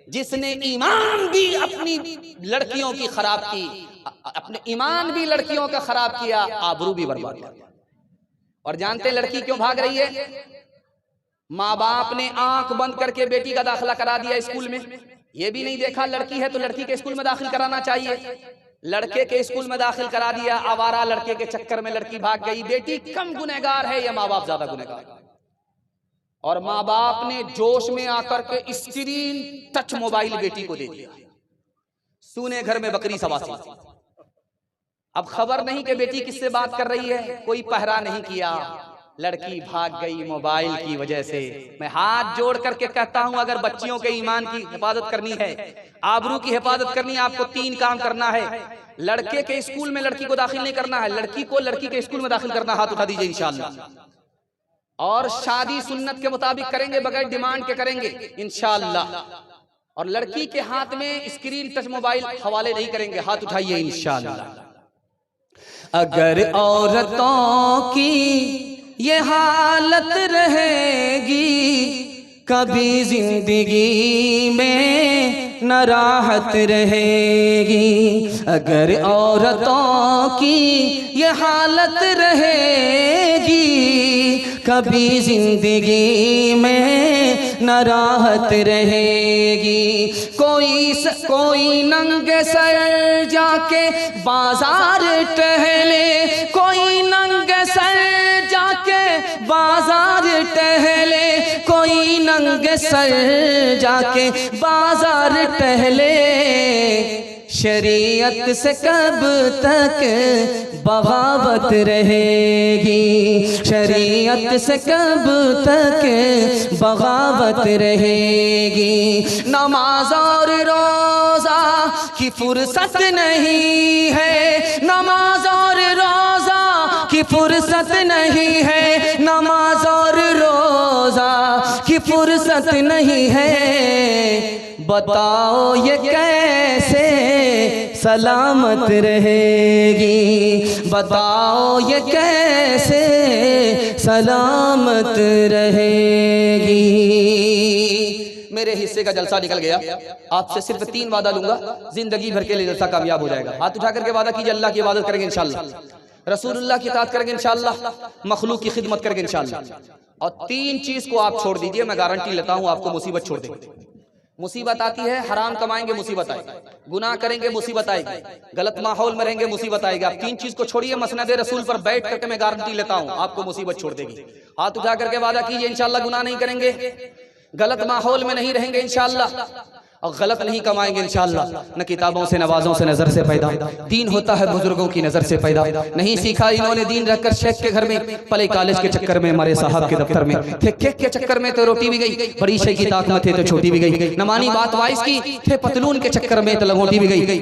जिसने ईमान भी अपनी लड़कियों की खराब की, अपने ईमान भी लड़कियों का खराब किया, आबरू भी बर्बाद किया। और जानते लड़की क्यों भाग रही है? माँ बाप ने आंख बंद करके बेटी का दाखिला करा दिया स्कूल में। ये भी नहीं देखा लड़की है तो लड़की के स्कूल में दाखिल कराना चाहिए, लड़के के स्कूल में दाखिल करा दिया। आवारा लड़के के चक्कर में लड़की भाग गई। बेटी कम गुनहगार है या माँ बाप ज्यादा गुनहगार? और माँ बाप ने जोश में आकर के स्क्रीन टच मोबाइल बेटी को दे दिया। सूने घर में बकरी सवासी। अब खबर नहीं कि बेटी किससे बात कर रही है, कोई पहरा नहीं किया। लड़की भाग गई मोबाइल की वजह से। मैं हाथ जोड़ करके कहता हूं, अगर बच्चियों के ईमान की हिफाजत करनी है, आबरू की हिफाजत करनी है, आपको 3 काम करना है। लड़के के स्कूल में लड़की को दाखिल नहीं करना है, लड़की को लड़की के स्कूल में दाखिल करना। हाथ उठा दीजिए इंशाअल्लाह। और शादी सुन्नत के मुताबिक करेंगे, बगैर डिमांड के करेंगे इंशाअल्लाह। और लड़की के हाथ में स्क्रीन टच मोबाइल हवाले नहीं करेंगे। हाथ उठाइए इंशाअल्लाह। अगर औरतों की ये हालत रहेगी, कभी जिंदगी में न राहत रहेगी। अगर औरतों की ये हालत रहेगी, कभी जिंदगी में न राहत रहेगी। कोई नंगे सर जाके बाजार टहले, कोई नंगे सर जाके बाजार टहले, कोई नंगे सर जाके बाजार टहले। शरीयत से कब तक बगावत रहेगी, शरीयत से कब तक बगावत रहेगी। नमाज और रोजा की फुर्सत नहीं है, नमाज और रोजा की फुर्सत नहीं है, नमाज और रोजा की फुर्सत नहीं है। बताओ ये कैसे सलामत रहेगी, बताओ ये कैसे सलामत रहेगी। मेरे हिस्से का जलसा निकल गया। आपसे सिर्फ 3 वादा लूंगा, जिंदगी भर के लिए जलसा कामयाब हो जाएगा। हाथ उठा करके वादा कीजिए, अल्लाह की इबादत करेंगे इंशाअल्लाह, रसूलुल्लाह की इताअत करेंगे इंशाअल्लाह, मखलूक की खिदमत करेंगे इंशाअल्लाह। और 3 चीज को आप छोड़ दीजिए, मैं गारंटी लेता हूं आपको मुसीबत छोड़ देंगे। मुसीबत आती है, हराम कमाएंगे मुसीबत आएगी, गुनाह करेंगे मुसीबत आएगी, गलत माहौल में रहेंगे मुसीबत आएगी। आप 3 चीज को छोड़िए, मसनद रसूल पर बैठ करके मैं गारंटी लेता हूं आपको मुसीबत छोड़ देगी। हाथ उठा करके वादा कीजिए इंशाअल्लाह गुनाह नहीं करेंगे, गलत माहौल में नहीं रहेंगे इंशाअल्लाह, और गलत नहीं कमाएंगे इंशाअल्लाह। न किताबों से नवाजों से नजर से पैदा, दीन होता है बुजुर्गों की नजर से पैदा। नहीं सीखा इन्होंने दीन रखकर शेख के घर में, पले कॉलेज के चक्कर में, हमारे साहब के दफ्तर में थे, केक के चक्कर में तो रोटी भी गई, बड़ी शेख की ताक में थे तो छोटी भी गई, न मानी बात वाइस की, थे पतलून के चक्कर में तो लंगोटी भी गई।